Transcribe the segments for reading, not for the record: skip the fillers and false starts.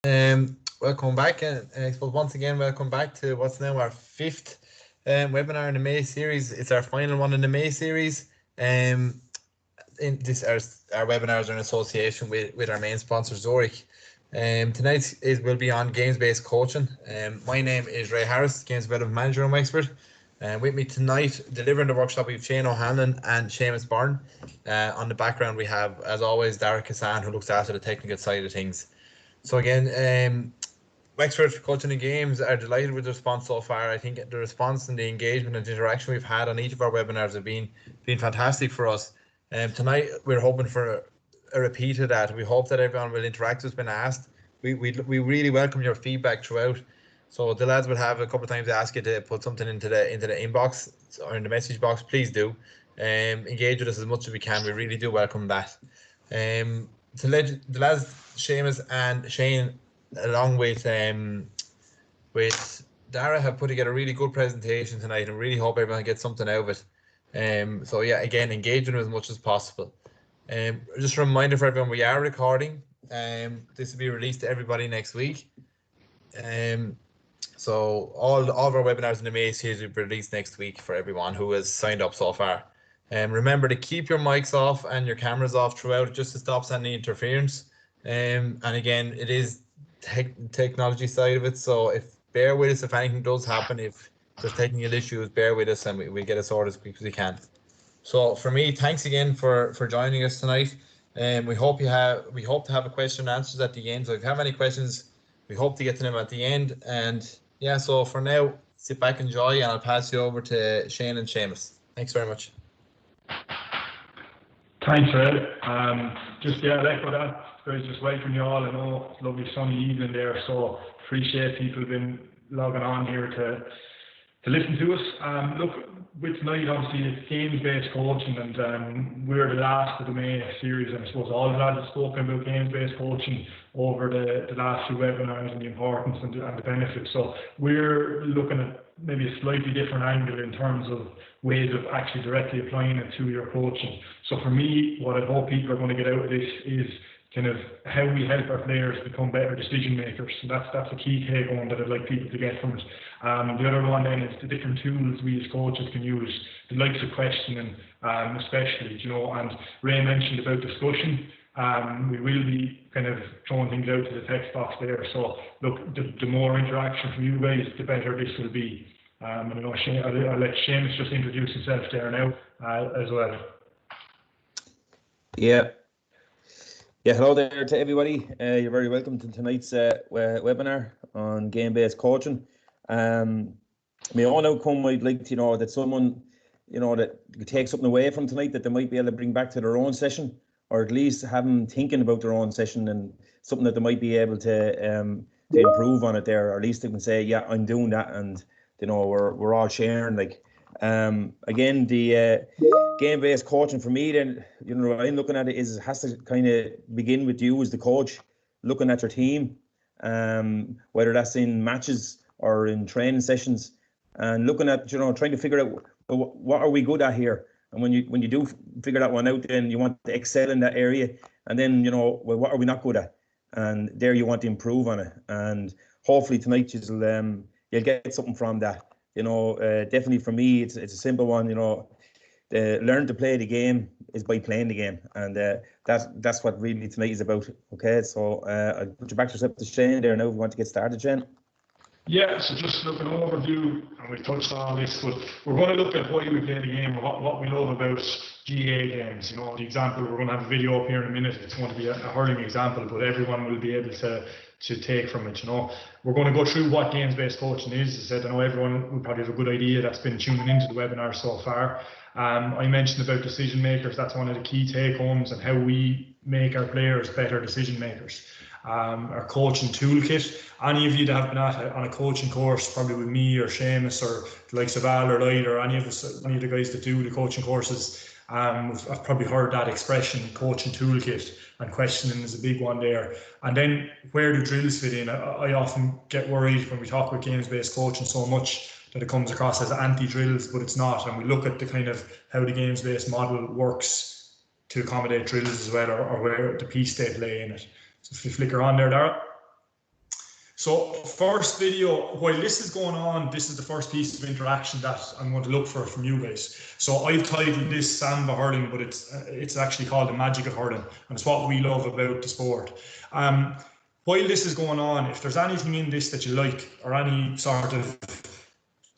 Welcome back, and I suppose once again, welcome back to what's now our fifth webinar in the May series. It's our final one in the May series. In this, our webinars are in association with our main sponsor, Zurich. Tonight will be on games-based coaching. My name is Ray Harris, Games Development Manager in Wexford. With me tonight, delivering the workshop, we have Shane O'Hanlon and Seamus Byrne. On the background, we have, as always, Derek Hassan, who looks after the technical side of things. So again, Wexford Coaching and Games are delighted with the response so far. I think the response and the engagement and the interaction we've had on each of our webinars have been fantastic for us. Tonight, we're hoping for a repeat of that. We hope that everyone will interact who's been asked. We really welcome your feedback throughout. So the lads will have a couple of times to ask you to put something into the inbox or in the message box. Please do. Engage with us as much as we can. We really do welcome that. The lads, Seamus and Shane, along with Dara, have put together a really good presentation tonight, and really hope everyone gets something out of it. So yeah, again, engage with them as much as possible. Just a reminder for everyone, we are recording. This will be released to everybody next week. So all of our webinars in the May series will be released next week for everyone who has signed up so far. Remember to keep your mics off and your cameras off throughout, just to stop any interference. And again, it is technology side of it, so bear with us if anything does happen. If there's technical issues, bear with us, and we get it sorted as quick as we can. So for me, thanks again for joining us tonight. We hope to have a question and answers at the end. So if you have any questions, we hope to get to them at the end. And yeah, so for now, sit back, enjoy, and I'll pass you over to Shane and Seamus. Thanks very much. Thanks, Ray. Just echo that. Guys, just welcome you all. I know it's a lovely sunny evening there, so appreciate people been logging on here to listen to us. Look, with tonight, obviously, it's games-based coaching, and we're the last of the May series, and I suppose all the lads have spoken about games-based coaching over the last few webinars and the importance and the benefits. So we're looking at maybe a slightly different angle in terms of ways of actually directly applying it to your coaching. So for me, what I hope people are going to get out of this is kind of how we help our players become better decision makers. So that's a key take home that I'd like people to get from it. The other one then is the different tools we as coaches can use, the likes of questioning, especially, and Ray mentioned about discussion. We will be kind of throwing things out to the text box there. So look, the more interaction from you guys, the better this will be. And I know I'll let Seamus just introduce himself there now as well. Yeah, hello there to everybody. You're very welcome to tonight's webinar on game-based coaching. May all outcome I'd like to, that someone, that could take something away from tonight that they might be able to bring back to their own session, or at least have them thinking about their own session and something that they might be able to improve on it there, or at least they can say, yeah, I'm doing that, and we're all sharing. Again, the game-based coaching for me, then, what I'm looking at it is, it has to kind of begin with you as the coach, looking at your team, whether that's in matches or in training sessions, and looking at, trying to figure out, well, what are we good at here? And when you do figure that one out, then you want to excel in that area, and then, well, what are we not good at? And there you want to improve on it. And hopefully tonight you'll get something from that. Definitely for me, it's a simple one. Learn to play the game is by playing the game, and that's what really tonight is about. Okay, so I'll put you back to Shane there now if you want to get started, Shane. Yeah, so just look an overview, and we've touched on this, but we're going to look at why we play the game, or what we love about GAA games. The example, we're going to have a video up here in a minute. It's going to be a hurling example, but everyone will be able to take from it. We're going to go through what games-based coaching is. As I said, I know everyone will probably have a good idea that's been tuning into the webinar so far. I mentioned about decision makers. That's one of the key take-homes, and how we make our players better decision makers. Our coaching toolkit. Any of you that have been on a coaching course, probably with me or Seamus or the likes of Al or Light or any of the guys that do the coaching courses, I've probably heard that expression, coaching toolkit, and questioning is a big one there. And then where do drills fit in? I often get worried when we talk about games-based coaching so much that it comes across as anti-drills, but it's not. And we look at the kind of how the games-based model works to accommodate drills as well, or where the piece they play in it. So if you flicker on there, Dara. So first video, while this is going on, this is the first piece of interaction that I'm going to look for from you guys. So I've titled this Samba Hurling, but it's actually called The Magic of Hurling, and it's what we love about the sport. While this is going on, if there's anything in this that you like, or any sort of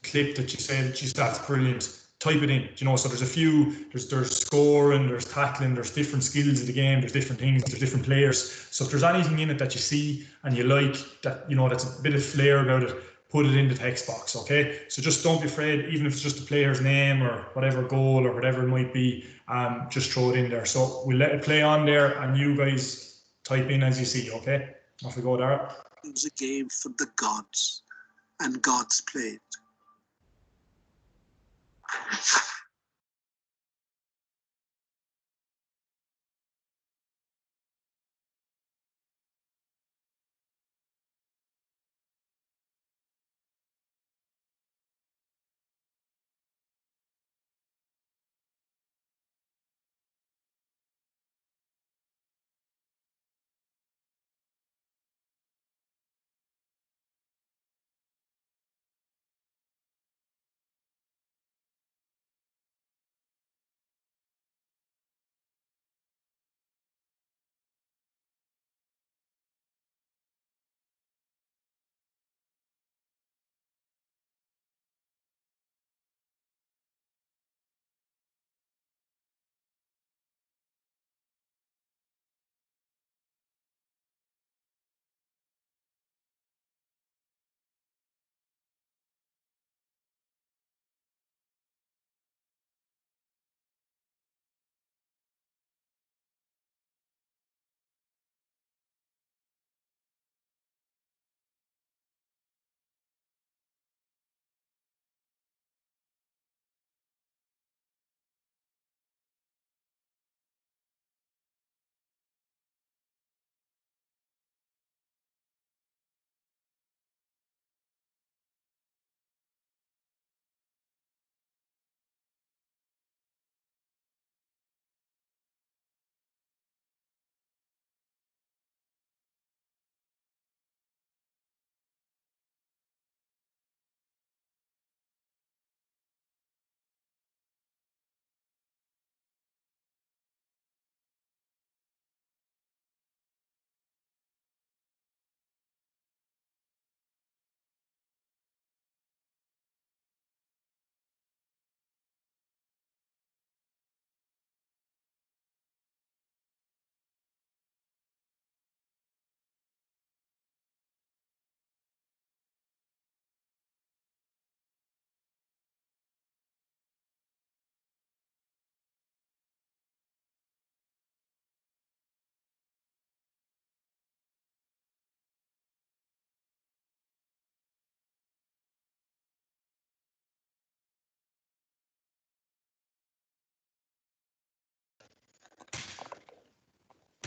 clip that you say, geez, that's brilliant, type it in. You know, so there's a few, there's scoring, there's tackling, there's different skills of the game, there's different things, there's different players. So if there's anything in it that you see and you like, that, you know, that's a bit of flair about it, put it in the text box, okay? So just don't be afraid, even if it's just a player's name or whatever goal or whatever it might be, just throw it in there. So we'll let it play on there and you guys type in as you see, okay? Off we go, Dara. It was a game for the gods, and gods played.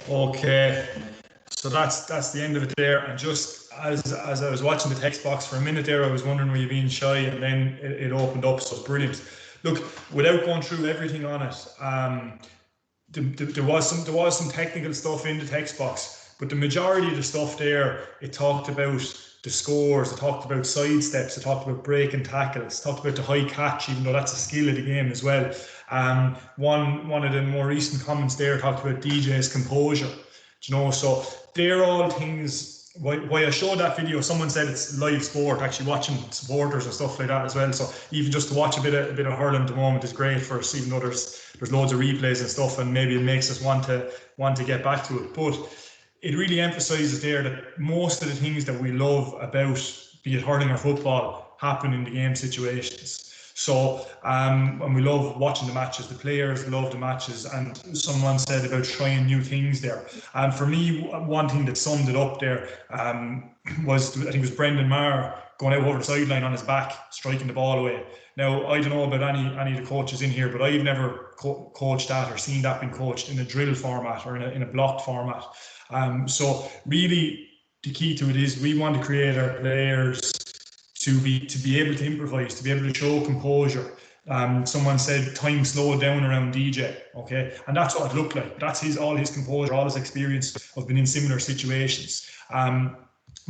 Okay, so that's the end of it there. And just as I was watching the text box for a minute there, I was wondering were you being shy, and then it opened up. So it's brilliant. Look, without going through everything on it, there was some technical stuff in the text box, but the majority of the stuff there, it talked about the scores, it talked about sidesteps, it talked about breaking tackles, it talked about the high catch, even though that's a skill of the game as well. One of the more recent comments there talked about DJ's composure, you know, so they're all things. Why I showed that video, someone said it's live sport, actually watching supporters and stuff like that as well. So even just to watch a bit of hurling at the moment is great for us, even though there's loads of replays and stuff, and maybe it makes us want to get back to it. But it really emphasises there that most of the things that we love about, be it hurling or football, happen in the game situations. So, and we love watching the matches, the players love the matches, and someone said about trying new things there. And for me, one thing that summed it up there was, I think it was Brendan Maher going out over the sideline on his back, striking the ball away. Now, I don't know about any of the coaches in here, but I've never coached that or seen that being coached in a drill format or in a blocked format. So really, the key to it is we want to create our players to be able to improvise, to be able to show composure. Someone said time slowed down around DJ, okay, and that's what it looked like. That's all his composure, all his experience of being in similar situations.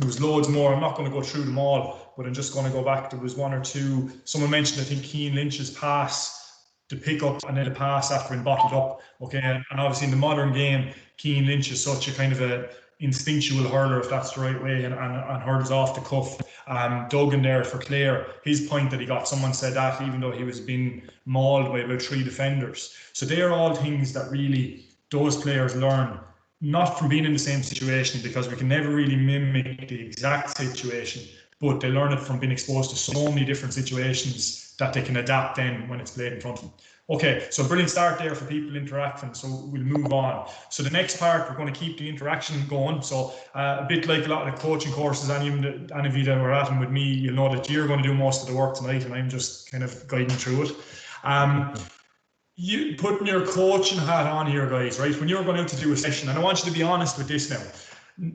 There was loads more. I'm not going to go through them all, but I'm just going to go back. There was one or two. Someone mentioned, I think, Keane Lynch's pass, the pick up and then the pass after being bottled up. Okay, and obviously in the modern game, Keane Lynch is such a kind of a instinctual hurler, if that's the right way, and hurls off the cuff. Duggan there for Clare, his point that he got, someone said that even though he was being mauled by about 3 defenders. So they are all things that really those players learn, not from being in the same situation, because we can never really mimic the exact situation, but they learn it from being exposed to so many different situations that they can adapt then when it's played in front of them. Okay, so brilliant start there for people interacting. So we'll move on. So the next part, we're going to keep the interaction going. So a bit like a lot of the coaching courses, any of you that were at them with me, you'll know that you're going to do most of the work tonight, and I'm just kind of guiding through it. You putting your coaching hat on here, guys, right? When you're going out to do a session, and I want you to be honest with this now,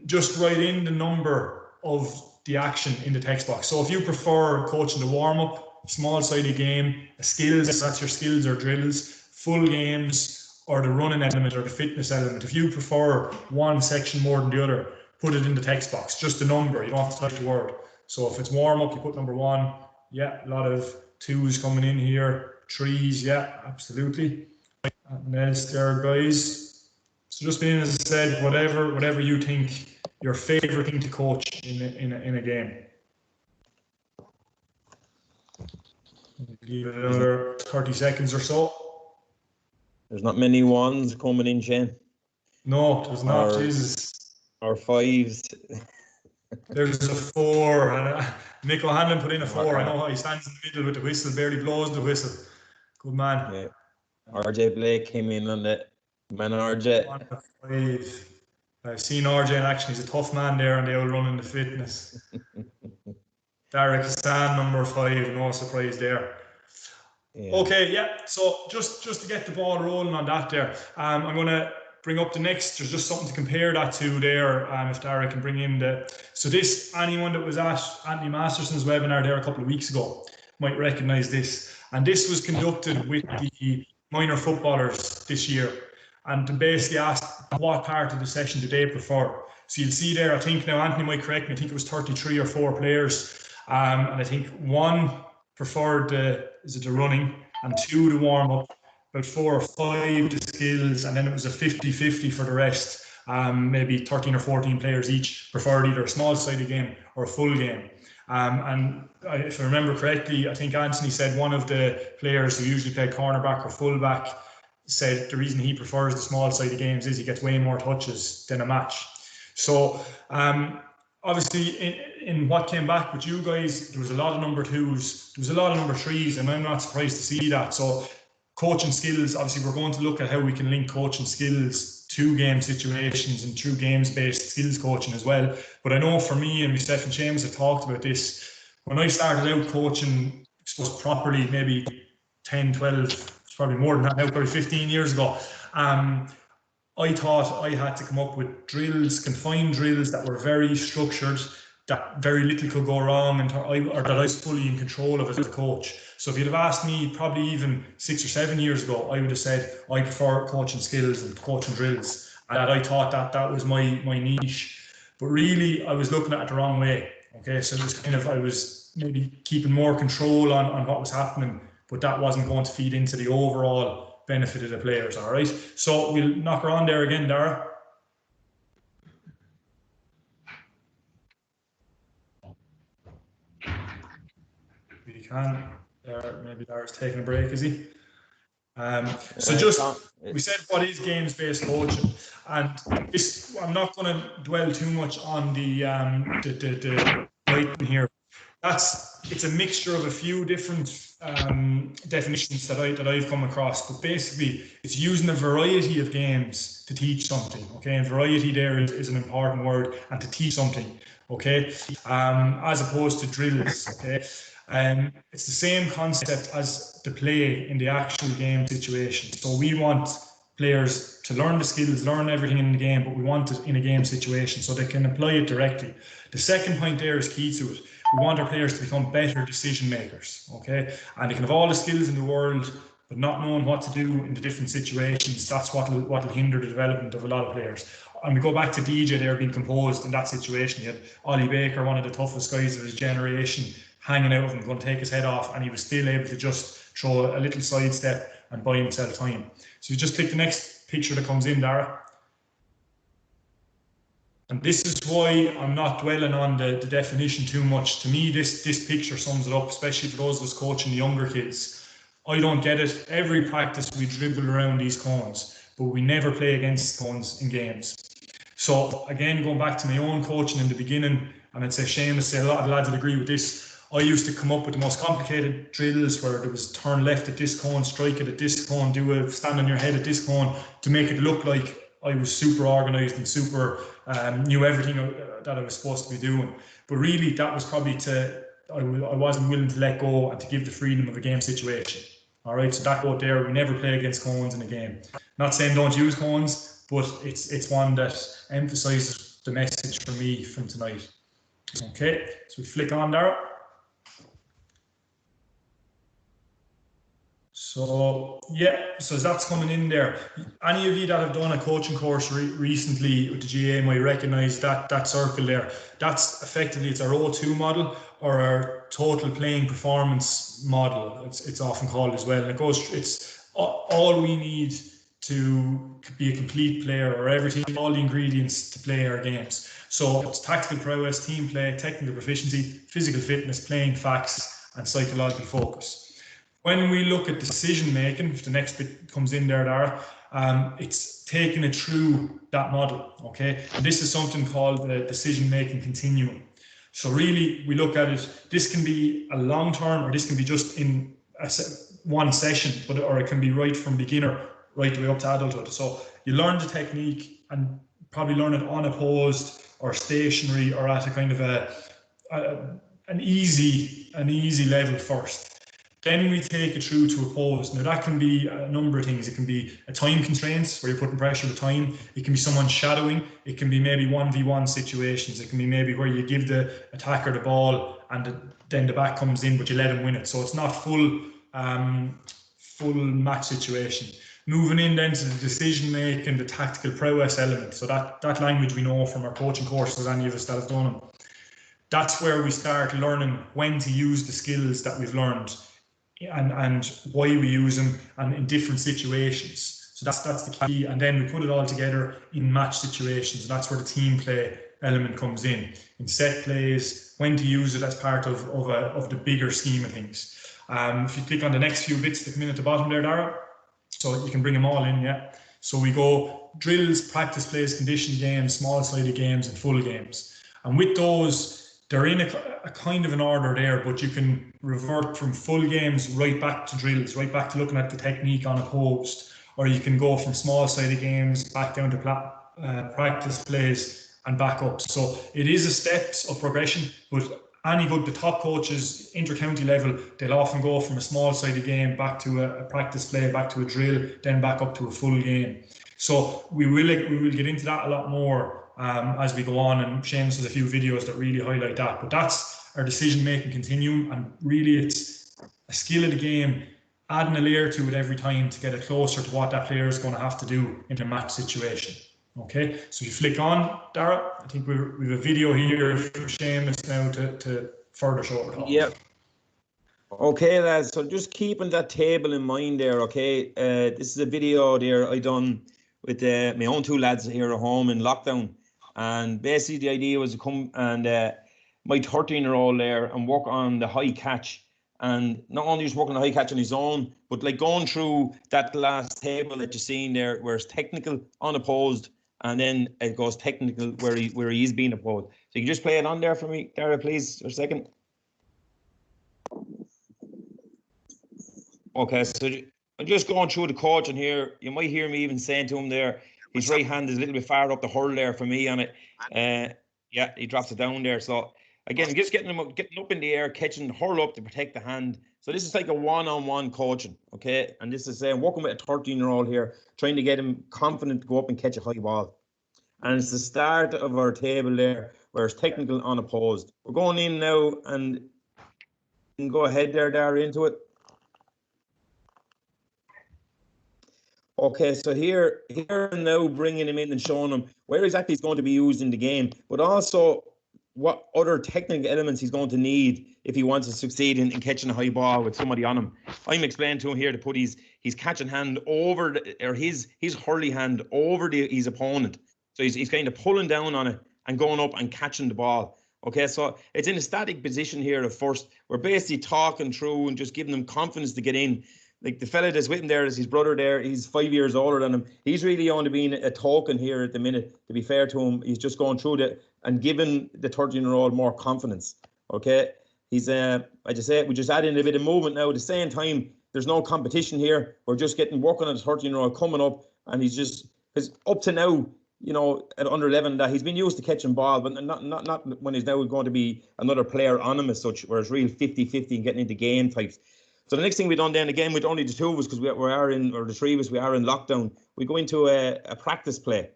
just write in the number of the action in the text box. So if you prefer coaching the warm-up, small-sided game, skills, that's your skills or drills, full games, or the running element or the fitness element. If you prefer one section more than the other, put it in the text box, just the number. You don't have to type the word. So if it's warm-up, you put number 1. Yeah, a lot of 2s coming in here. 3s, yeah, absolutely. And else there, guys. So just being, as I said, whatever you think your favorite thing to coach in a game. Give it another 30 seconds or so. There's not many 1s coming in, Shane. No, there's not. Jesus. Or 5s. There's a 4. And Mick O'Hanlon put in a 4. I know how he stands in the middle with the whistle, barely blows the whistle. Good man. Yeah. RJ Blake came in on the man. RJ. 5. I've seen RJ in action. He's a tough man there, and they all run in the fitness. Derek Hassan, number 5, no surprise there. Yeah. Okay, yeah. So just to get the ball rolling on that there, I'm going to bring up the next. There's just something to compare that to there. If Derek can bring in the. So this, anyone that was at Anthony Masterson's webinar there a couple of weeks ago might recognise this. And this was conducted with the minor footballers this year, and to basically ask what part of the session do they prefer. So you'll see there, I think now Anthony might correct me, I think it was 33 or 4 players. And I think 1 preferred the running, and 2 the warm up, about 4 or 5 the skills, and then it was a 50-50 for the rest. Maybe 13 or 14 players each preferred either a small sided game or a full game. And if I remember correctly, I think Anthony said one of the players who usually play cornerback or fullback said the reason he prefers the small sided games is he gets way more touches than a match. So obviously in what came back with you guys, there was a lot of number 2s, there was a lot of number 3s, and I'm not surprised to see that. So coaching skills, obviously we're going to look at how we can link coaching skills to game situations and through games-based skills coaching as well. But I know for me, and myself and James have talked about this, when I started out coaching, I suppose properly, maybe 10, 12, it's probably more than that now, probably 15 years ago, I thought I had to come up with drills, confined drills that were very structured, that very little could go wrong, or that I was fully in control of as a coach. So if you'd have asked me probably even 6 or 7 years ago, I would have said I prefer coaching skills and coaching drills, and that I thought that was my niche. But really, I was looking at it the wrong way. Okay, so it was kind of, I was maybe keeping more control on what was happening, but that wasn't going to feed into the overall benefit of the players. All right, so we'll knock her on there again, Dara. We can. Maybe Dara's taking a break, is he? So just, we said what is games-based coaching, and this, I'm not going to dwell too much on the writing here. It's a mixture of a few different definitions that I've come across, but basically it's using a variety of games to teach something. Okay, and variety there is an important word, and to teach something. Okay, as opposed to drills. Okay. It's the same concept as the play in the actual game situation. So we want players to learn the skills, learn everything in the game, but we want it in a game situation so they can apply it directly. The second point there is key to it. We want our players to become better decision makers, okay? And they can have all the skills in the world, but not knowing what to do in the different situations, that's what will hinder the development of a lot of players. And we go back to DJ there being composed in that situation. He had Ollie Baker, one of the toughest guys of his generation, hanging out of him, going to take his head off, and he was still able to just throw a little sidestep and buy himself time. So you just click the next picture that comes in, Dara. And this is why I'm not dwelling on the definition too much. To me, this picture sums it up, especially for those of us coaching the younger kids. I don't get it. Every practice we dribble around these cones, but we never play against cones in games. So again, going back to my own coaching in the beginning, and I'd say Seamus, say a lot of the lads would agree with this. I used to come up with the most complicated drills where there was turn left at this cone, strike it at this cone, do a stand on your head at this cone, to make it look like I was super organised and super knew everything that I was supposed to be doing. But really, that was probably I wasn't willing to let go and to give the freedom of a game situation. All right, so that quote there, we never play against cones in a game. Not saying don't use cones, but it's one that emphasises the message for me from tonight. Okay, so we flick on there. So yeah, so that's coming in there. Any of you that have done a coaching course recently with the GAA might recognise that circle there. That's effectively, it's our O2 model, or our total playing performance model. It's often called as well. And it goes, it's all we need to be a complete player, or everything, all the ingredients to play our games. So it's tactical prowess, team play, technical proficiency, physical fitness, playing facts, and psychological focus. When we look at decision making, if the next bit comes in there, Dara, it's taking it through that model, okay? And this is something called the decision making continuum. So really, we look at it, this can be a long term, or this can be just in one session, or it can be right from beginner right the way up to adulthood. So you learn the technique and probably learn it unopposed or stationary, or at a kind of an easy level first. Then we take it through to opposed. Now that can be a number of things. It can be a time constraints where you're putting pressure with time. It can be someone shadowing. It can be maybe 1v1 situations. It can be maybe where you give the attacker the ball and then the back comes in, but you let him win it. So it's not full match situation. Moving in then to the decision making, the tactical prowess element. So that language we know from our coaching courses, any of us that have done them. That's where we start learning when to use the skills that we've learned, and why we use them, and in different situations. So that's the key. And then we put it all together in match situations. And that's where the team play element comes in set plays, when to use it as part of the bigger scheme of things. If you click on the next few bits that come in at the bottom there, Dara, so you can bring them all in, yeah. So we go drills, practice plays, conditioned games, small-sided games, and full games. And with those, they're in a kind of an order there, but you can revert from full games right back to drills, right back to looking at the technique unopposed, or you can go from small-sided games back down to practice plays and back up. So it is a steps of progression, but the top coaches, inter-county level, they'll often go from a small-sided game back to a practice play, back to a drill, then back up to a full game. So we will get into that a lot more as we go on, and Seamus has a few videos that really highlight that. But that's our decision-making continuum, and really it's a skill of the game, adding a layer to it every time to get it closer to what that player is going to have to do in a match situation. Okay, so if you flick on, Dara, I think we have a video here for Seamus now to further show it off. Yeah. Okay, lads, so just keeping that table in mind there, okay? This is a video there I done with my own two lads here at home in lockdown. And basically the idea was to come and my 13-year-old there and work on the high catch. And not only just working on the high catch on his own, but like going through that last table that you're seeing there, where it's technical, unopposed, and then it goes technical where he is being opposed. So you can just play it on there for me, Dara, please, for a second. Okay, so I'm just going through the coaching here. You might hear me even saying to him there, his right hand is a little bit far up the hurl there for me on it. Yeah, he drops it down there. So again, just getting up in the air, catching the hurl up to protect the hand. So this is like a one-on-one coaching, okay? And this is working with a 13-year-old here, trying to get him confident to go up and catch a high ball. And it's the start of our table there, where it's technical, unopposed. We're going in now, and you can go ahead there, Dara, into it. Okay, so here now bringing him in and showing him where exactly he's going to be used in the game, but also what other technical elements he's going to need if he wants to succeed in catching a high ball with somebody on him. I'm explaining to him here to put his catching hand over or his hurley hand over his opponent. So he's kind of pulling down on it and going up and catching the ball. Okay, so it's in a static position here at first. We're basically talking through and just giving him confidence to get in. Like the fella that's with him there is his brother there. He's 5 years older than him. He's really only being a token here at the minute. To be fair to him, he's just going through it and giving the 13-year-old more confidence. Okay, he's I just say we just add in a bit of movement now. At the same time, there's no competition here. We're just working on the 13-year-old coming up, and he's just because up to now, you know, at under 11, that he's been used to catching ball, but not when he's now going to be another player on him as such, where it's real 50-50 and getting into game types. So the next thing we done then again with only the two of us, because we are in, or the three of us, we are in lockdown. We go into a practice play,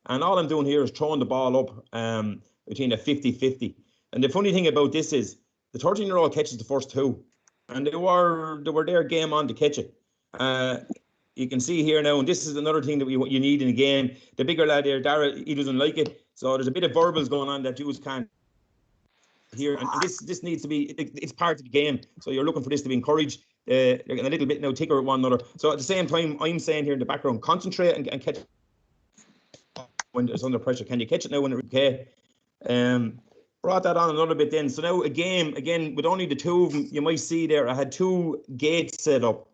and all I'm doing here is throwing the ball up between a 50-50. And the funny thing about this is the 13-year-old catches the first two, and they were their game on to catch it. You can see here now, and this is another thing that you need in a game. The bigger lad there, Dara, he doesn't like it, so there's a bit of verbals going on that you can't here, and this needs to be, it's part of the game, so you're looking for this to be encouraged. They're getting a little bit now ticker with one another, so at the same time I'm saying here in the background, concentrate and catch when it's under pressure. Can you catch it now when it's okay? Brought that on another bit then. So now a game again with only the two of them. You might see there I had two gates set up,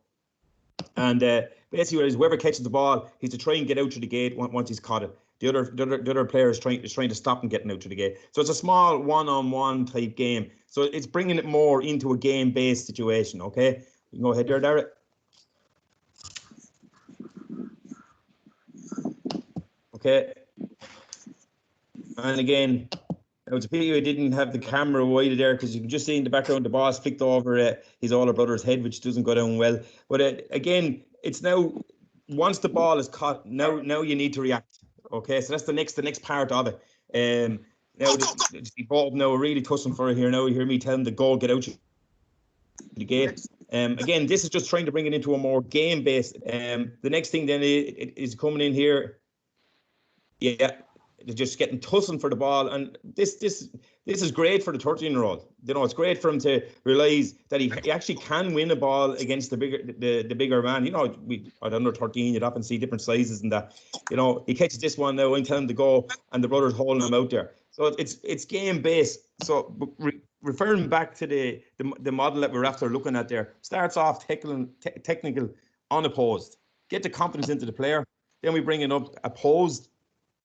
and basically whoever catches the ball, he's to try and get out through the gate once he's caught it. The other player is trying to stop him getting out to the gate. So it's a small one-on-one type game. So it's bringing it more into a game-based situation. Okay, you can go ahead there, Derek. Okay. And again, it was a pity I didn't have the camera wide there, because you can just see in the background the boss flicked over his older brother's head, which doesn't go down well. But again, it's now once the ball is caught, now you need to react. Okay, so that's the next part of it. Now the ball now really tussling for it here. Now you hear me telling the goal, get out the gate. Again, this is just trying to bring it into a more game based. The next thing then is coming in here. Yeah, they're just getting tussling for the ball, and this is great for the 13-year-old. You know, it's great for him to realise that he actually can win a ball against the bigger man. You know, at under 13, you'd often see different sizes and that. You know, he catches this one now, I'm telling him to go, and the brother's holding him out there. So it's game based. So referring back to the model that we're after looking at there, starts off technical, unopposed. Get the confidence into the player. Then we bring it up opposed.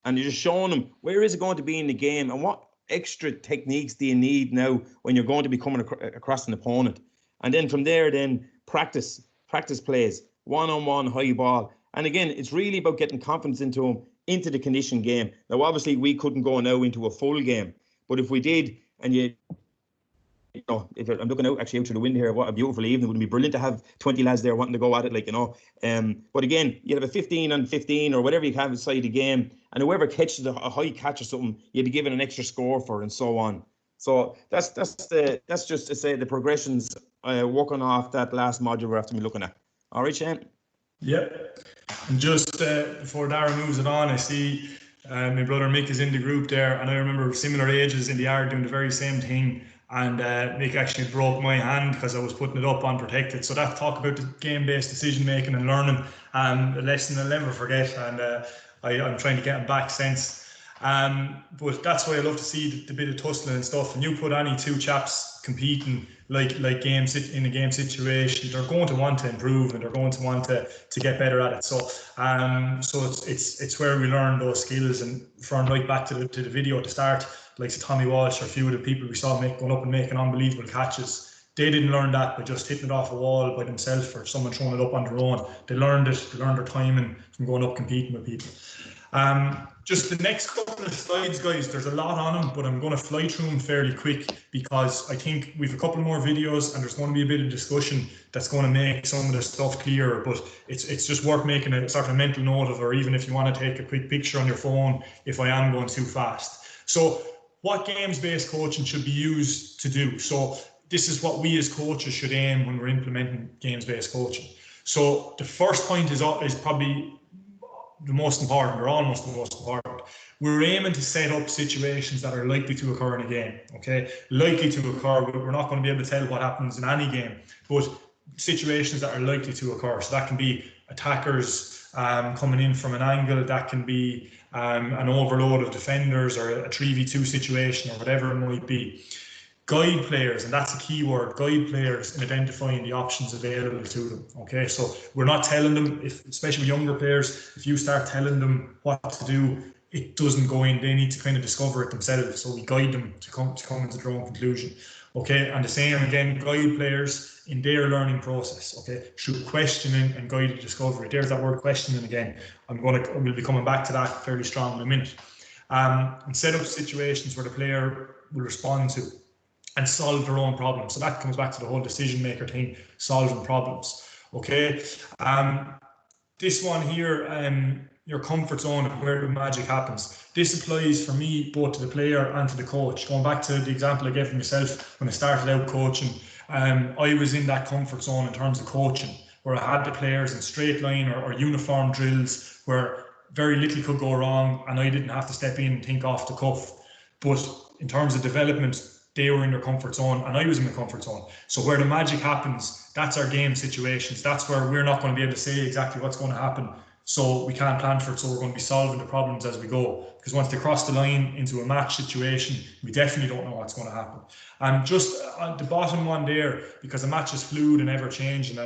And you're just showing them where is it going to be in the game, and what extra techniques do you need now when you're going to be coming across an opponent. And then from there, then practice plays, one-on-one high ball. And again, it's really about getting confidence into them, into the condition game. Now, obviously, we couldn't go now into a full game, but if we did, and you know, if I'm looking out through the window here, what a beautiful evening. It would be brilliant to have 20 lads there wanting to go at it, like, you know. But again, you have a 15 on 15 or whatever you have inside the game, and whoever catches a high catch or something, you'd be given an extra score for, and so on. So that's just to say the progressions working off that last module we're after me looking at. All right, Shane? Yep. And just before Dara moves it on, I see my brother Mick is in the group there, and I remember similar ages in the yard doing the very same thing. And Mick actually broke my hand because I was putting it up unprotected. So that talk about the game-based decision making and learning, a lesson I'll never forget. And I'm trying to get him back since. But that's why I love to see the bit of tussling and stuff. And you put any two chaps competing like games in a game situation, they're going to want to improve and they're going to want to get better at it. So so it's where we learn those skills. And referring right back to the video at the start, like Tommy Walsh or a few of the people we saw going up and making unbelievable catches, they didn't learn that by just hitting it off a wall by themselves or someone throwing it up on their own. They learned their timing from going up competing with people. Just the next couple of slides, guys, there's a lot on them, but I'm going to fly through them fairly quick because I think we've a couple more videos and there's going to be a bit of discussion that's going to make some of the stuff clearer, but it's just worth making a sort of mental note of, or even if you want to take a quick picture on your phone if I am going too fast. So what games-based coaching should be used to do. So this is what we as coaches should aim when we're implementing games-based coaching. So the first point is probably the most important, or almost the most important. We're aiming to set up situations that are likely to occur in a game, okay? Likely to occur, we're not going to be able to tell what happens in any game, but situations that are likely to occur. So that can be attackers coming in from an angle, that can be an overload of defenders, or a 3v2 situation, or whatever it might be. Guide players, and that's a key word, guide players in identifying the options available to them, okay? So we're not telling them, especially younger players, if you start telling them what to do, it doesn't go in, they need to kind of discover it themselves, so we guide them to come into their own conclusion, okay? And the same again, guide players in their learning process, okay, through questioning and guided discovery. There's that word questioning again. We'll be coming back to that fairly strong in a minute. And set up situations where the player will respond to and solve their own problems. So that comes back to the whole decision maker thing, solving problems. Okay. This one here, your comfort zone and where the magic happens. This applies for me both to the player and to the coach. Going back to the example I gave of myself when I started out coaching, I was in that comfort zone in terms of coaching, where I had the players in straight line or uniform drills where very little could go wrong and I didn't have to step in and think off the cuff. But in terms of development, they were in their comfort zone and I was in my comfort zone. So where the magic happens, that's our game situations. That's where we're not going to be able to say exactly what's going to happen. So we can't plan for it. So we're going to be solving the problems as we go. Because once they cross the line into a match situation, we definitely don't know what's going to happen. And just on the bottom one there, because the match is fluid and ever changing,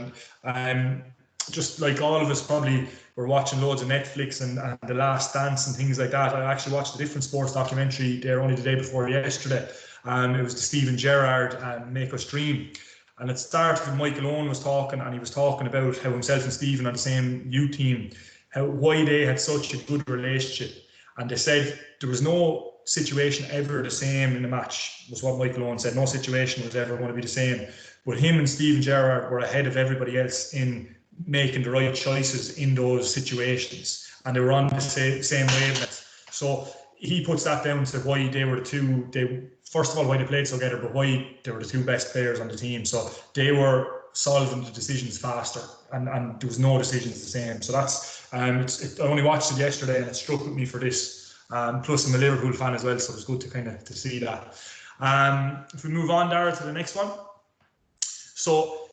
and just like all of us probably were watching loads of Netflix and The Last Dance and things like that. I actually watched a different sports documentary there only the day before yesterday. It was the Steven Gerrard Make Us Dream. And it started when Michael Owen was talking, and he was talking about how himself and Stephen on the same youth team, why they had such a good relationship. And they said there was no situation ever the same in the match, was what Michael Owen said. No situation was ever going to be the same. But him and Steven Gerrard were ahead of everybody else in making the right choices in those situations. And they were on the same wavelength. So he puts that down to why they were the two, first of all, why they played together, but why they were the two best players on the team. So they were solving the decisions faster, and there was no decisions the same. So that's, I only watched it yesterday and it struck with me for this. Plus I'm a Liverpool fan as well, so it was good to kind of to see that. If we move on, Dara, to the next one. So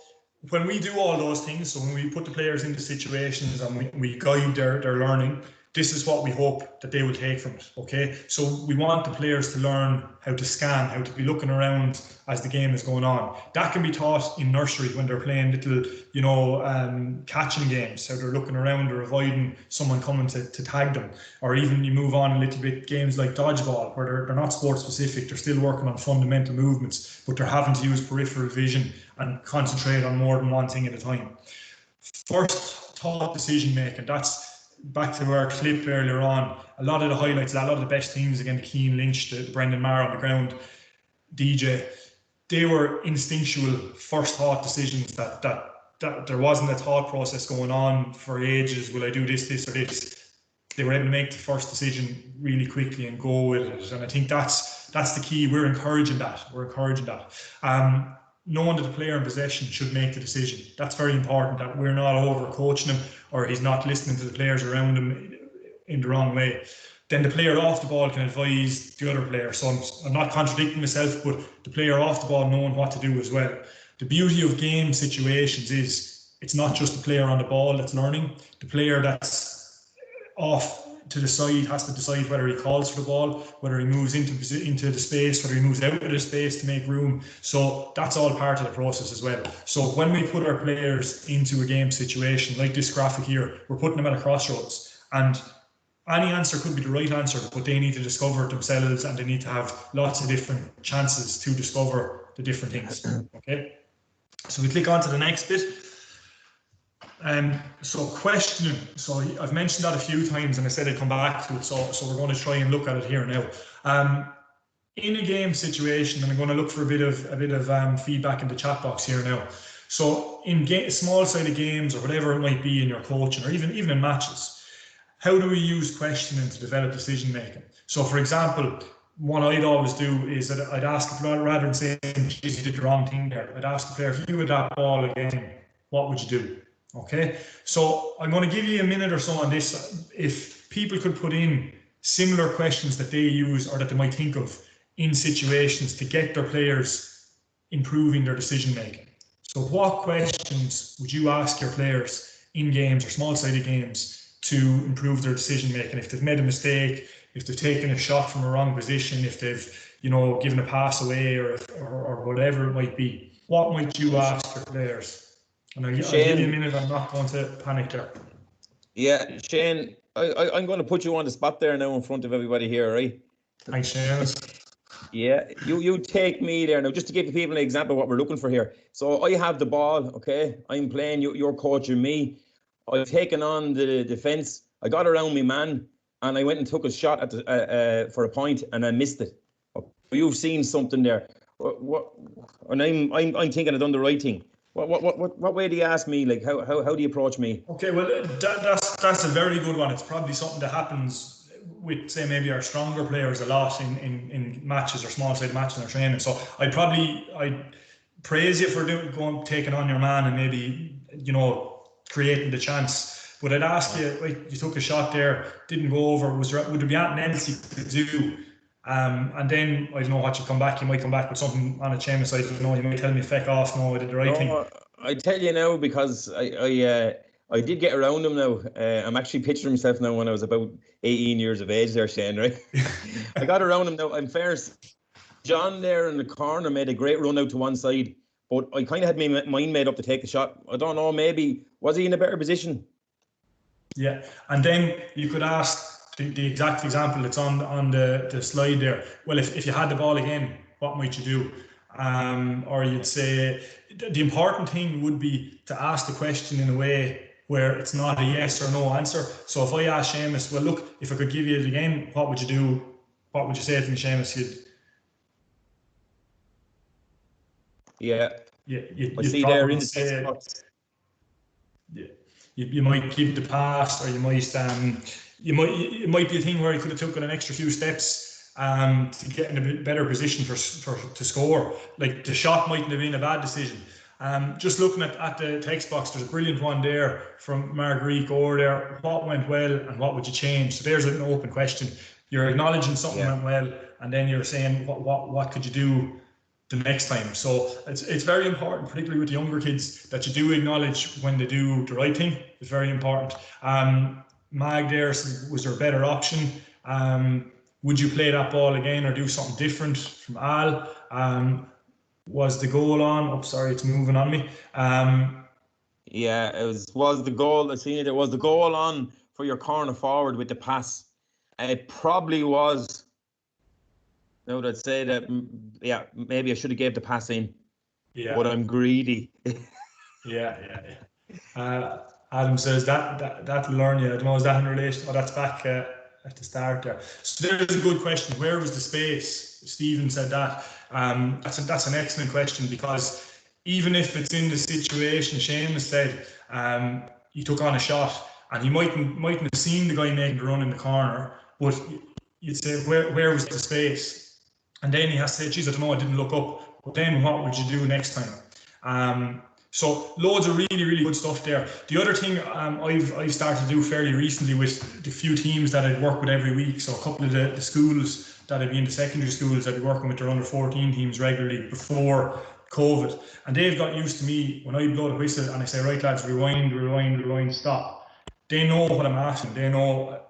when we do all those things, so when we put the players into situations and we guide their learning, this is what we hope that they will take from it, okay? So we want the players to learn how to scan, how to be looking around as the game is going on. That can be taught in nursery when they're playing little, catching games, how they're looking around or avoiding someone coming to tag them. Or even you move on a little bit, games like dodgeball, where they're not sport specific, they're still working on fundamental movements, but they're having to use peripheral vision and concentrate on more than one thing at a time. First, taught decision making. That's back to our clip earlier on. A lot of the highlights, a lot of the best teams, again, the Keane Lynch, the Brendan Maher on the ground, DJ, they were instinctual first thought decisions that there wasn't a thought process going on for ages. Will I do this or this? They were able to make the first decision really quickly and go with it. And I think that's the key. We're encouraging that. Knowing that the player in possession should make the decision. That's very important, that we're not over coaching him or he's not listening to the players around him in the wrong way. Then the player off the ball can advise the other player. So I'm not contradicting myself, but the player off the ball knowing what to do as well. The beauty of game situations is it's not just the player on the ball that's learning. The player that's off to the side has to decide whether he calls for the ball, whether he moves into the space, whether he moves out of the space to make room. So that's all part of the process as well. So when we put our players into a game situation like this graphic here, we're putting them at a crossroads, and any answer could be the right answer, but they need to discover it themselves, and they need to have lots of different chances to discover the different things. Okay, so we click on to the next bit. So questioning, so I've mentioned that a few times and I said I'd come back to it, so we're going to try and look at it here now. In a game situation, and I'm going to look for a bit of feedback in the chat box here now. So in small-sided games or whatever it might be in your coaching, or even in matches, how do we use questioning to develop decision making? So for example, what I'd always do is that I'd ask, rather than saying, geez, you did the wrong thing there, I'd ask the player, if you had that ball again, what would you do? Okay, so I'm going to give you a minute or so on this. If people could put in similar questions that they use or that they might think of in situations to get their players improving their decision making. So what questions would you ask your players in games or small-sided games to improve their decision making? If they've made a mistake, if they've taken a shot from a wrong position, if they've, you know, given a pass away or whatever it might be, what might you ask your players? And I'll give you a minute, I'm not going to panic there. Yeah, Shane, I'm going to put you on the spot there now in front of everybody here, right? Thanks, Seamus. Yeah, you take me there now, just to give the people an example of what we're looking for here. So I have the ball, okay? I'm playing, you're coaching me. I've taken on the defence. I got around me man, and I went and took a shot at the, for a point, and I missed it. You've seen something there. And I'm thinking I've done the right thing. What way do you ask me? Like how do you approach me? Okay, well that's a very good one. It's probably something that happens with, say, maybe our stronger players a lot in matches or small-sided matches or training. So I'd praise you for taking on your man and maybe, you know, creating the chance. But I'd ask you, like, you took a shot there, didn't go over. Would there be anything else you could do? And then I don't know what you come back. You might come back with something on a Seamus. I don't know. You might tell me, "Feck off! No, I did the right thing." I tell you now because I did get around him now. I'm actually picturing myself now when I was about 18 years of age there, Shane, right? I got around him now. In fairness, John there in the corner made a great run out to one side, but I kind of had my mind made up to take the shot. I don't know, maybe, was he in a better position? Yeah, and then you could ask the exact example that's on the slide there. Well, if you had the ball again, what might you do? Or you'd say, the important thing would be to ask the question in a way where it's not a yes or no answer. So if I ask Seamus, well, look, if I could give you it again, what would you do? What would you say to me, Seamus? I see there in the text box. Yeah, you might give the pass, or you might it might be a thing where you could have taken an extra few steps to get in a bit better position to score. Like the shot mightn't have been a bad decision. Just looking at the text box, there's a brilliant one there from Marguerite Gore there. What went well and what would you change? So there's an open question. You're acknowledging something went well, and then you're saying what could you do the next time. So it's very important, particularly with the younger kids, that you do acknowledge when they do the right thing. It's very important. Mag there, was there a better option? Would you play that ball again or do something different? From Al, was the goal on? Oh, sorry, it's moving on me. Yeah, it was the goal. I seen it. It was the goal on for your corner forward with the pass. It probably was. I would say that, yeah, maybe I should have gave the pass in. Yeah. But I'm greedy. Yeah. Adam says that'll learn you. I don't know, is that in relation? Oh, that's back at the start there. So there's a good question. Where was the space? Stephen said that. That's an excellent question, because even if it's in the situation Seamus said, he took on a shot and he mightn't have seen the guy making the run in the corner, but you'd say where was the space? And then he has to say, geez, I don't know, I didn't look up. But then what would you do next time? So loads of really, really good stuff there. The other thing I've started to do fairly recently with the few teams that I'd work with every week, so a couple of the schools that I'd be in, the secondary schools, I'd be working with their under 14 teams regularly before COVID. And they've got used to me when I blow the whistle and I say, right lads, rewind, stop. They know what I'm asking. They know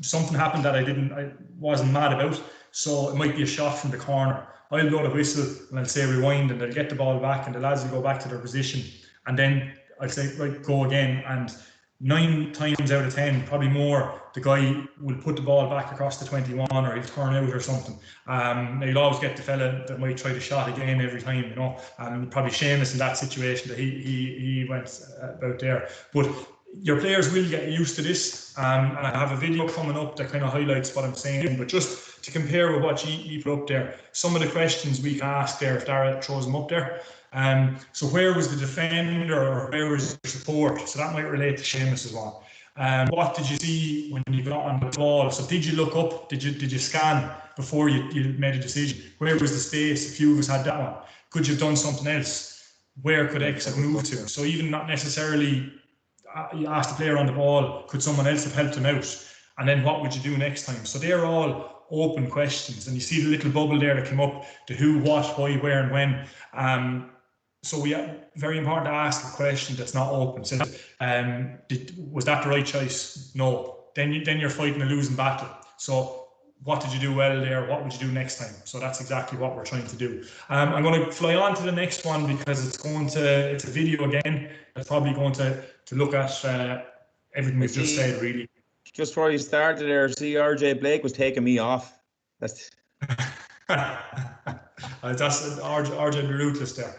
something happened that I wasn't mad about. So it might be a shot from the corner. I'll blow the whistle and I'll say rewind, and they'll get the ball back and the lads will go back to their position. And then I'll say, right, go again. And 9 times out of 10, probably more, the guy will put the ball back across the 21 or he'll turn out or something. You'll always get the fella that might try the shot again every time, you know. Probably Seamus in that situation that he went about there. But your players will get used to this, and I have a video coming up that kind of highlights what I'm saying. But just to compare with what you put up there, some of the questions we can ask there, if Dara throws them up there. So where was the defender, or where was your support? So that might relate to Seamus as well. What did you see when you got on the ball? So did you look up? Did you scan before you made a decision? Where was the space? A few of us had that one. Could you have done something else? Where could X have moved to? So even not necessarily you ask the player on the ball, could someone else have helped him out? And then what would you do next time? So they're all open questions. And you see the little bubble there that came up, the who, what, why, where, and when. So we are very important to ask a question that's not open. So, was that the right choice? No. Then you're fighting a losing battle. So what did you do well there? What would you do next time? So that's exactly what we're trying to do. I'm going to fly on to the next one because it's a video again. It's probably going to look at everything we've just said, really. Just before you started there, see RJ Blake was taking me off. That's that's RJ be ruthless there.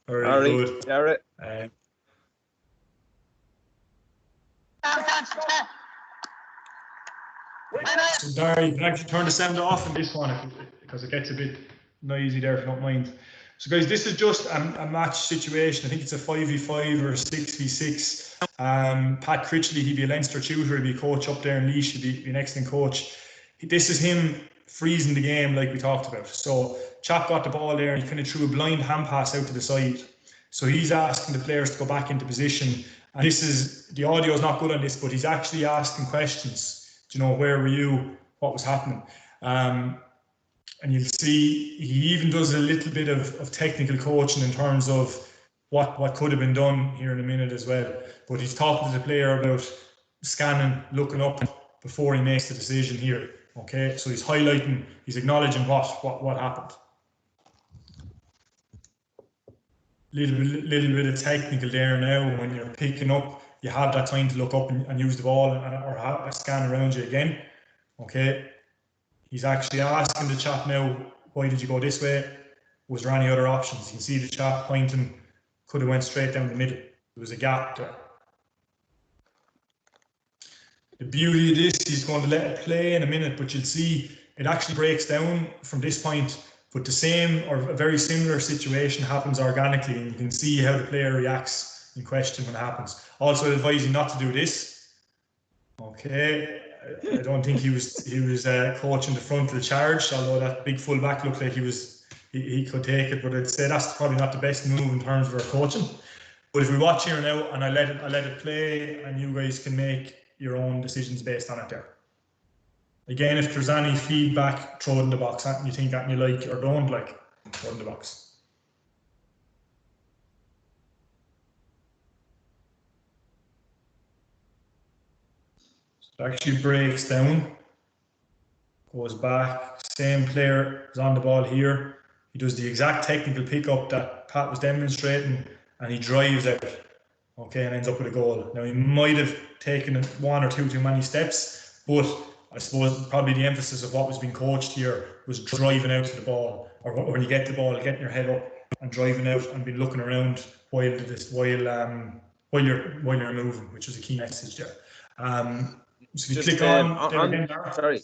Very good. All right. So Darry, you can actually turn the sound off in this one because it gets a bit noisy there if you don't mind. So guys, this is just a match situation. I think it's a 5v5 or a 6v6. Pat Critchley, he'd be a Leinster tutor, he'd be a coach up there in Laois, he'd be an excellent coach. This is him freezing the game like we talked about. So chap got the ball there and he kind of threw a blind hand pass out to the side. So he's asking the players to go back into position. And this is, the audio is not good on this, but he's actually asking questions. Do you know, where were you? What was happening? And you'll see he even does a little bit of technical coaching in terms of what could have been done here in a minute as well. But he's talking to the player about scanning, looking up before he makes the decision here. Okay, so he's highlighting, he's acknowledging what happened. Little bit of technical there now. When you're picking up, you have that time to look up and use the ball or have a scan around you again. Okay, he's actually asking the chap now, why did you go this way? Was there any other options? You can see the chap pointing, could have went straight down the middle. There was a gap there. The beauty of this, he's going to let it play in a minute, but you'll see it actually breaks down from this point. But the same or a very similar situation happens organically, and you can see how the player reacts in question when it happens. Also advising not to do this. Okay, I don't think he was coaching the front of the charge, although that big full back looked like he could take it. But I'd say that's probably not the best move in terms of our coaching. But if we watch here now and I let it play, and you guys can make your own decisions based on it there. Again, if there's any feedback, throw it in the box. Something you think that you like or don't like, throw it in the box. So it actually breaks down, goes back, same player is on the ball here. He does the exact technical pickup that Pat was demonstrating, and he drives out, okay, and ends up with a goal. Now, he might have taken one or two too many steps, but I suppose probably the emphasis of what was being coached here was driving out to the ball, or when you get the ball, getting your head up and driving out and being looking around while you're moving, which was a key message there. So if you click on there again, sorry.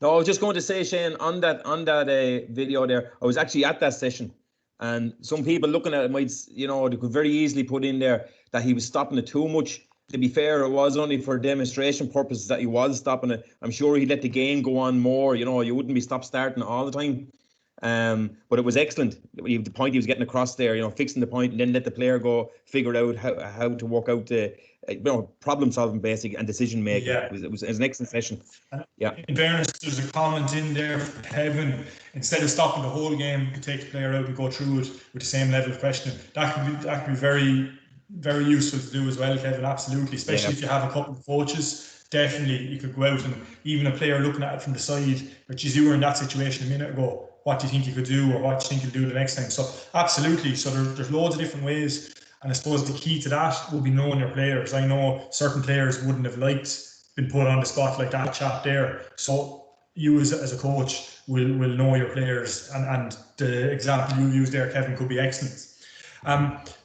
No, I was just going to say, Shane, on that video there, I was actually at that session, and some people looking at it might, they could very easily put in there that he was stopping it too much. To be fair, it was only for demonstration purposes that he was stopping it. I'm sure he let the game go on more. You wouldn't be stop-starting all the time. But it was excellent. The point he was getting across there, fixing the point and then let the player go figure out how to work out the problem solving basic and decision making. Yeah. It was an excellent session. Yeah. In fairness, there's a comment in there from Kevin. Instead of stopping the whole game, you take the player out and go through it with the same level of questioning. That could be very, very useful to do as well, Kevin. Absolutely, especially if you have a couple of coaches. Definitely, you could go out and even a player looking at it from the side, which is you were in that situation a minute ago. What do you think you could do, or what do you think you'll do the next time? So absolutely. So there's loads of different ways, and I suppose the key to that will be knowing your players. I know certain players wouldn't have liked being put on the spot like that chap there. So you as a coach will know your players, and the example you used there, Kevin, could be excellent.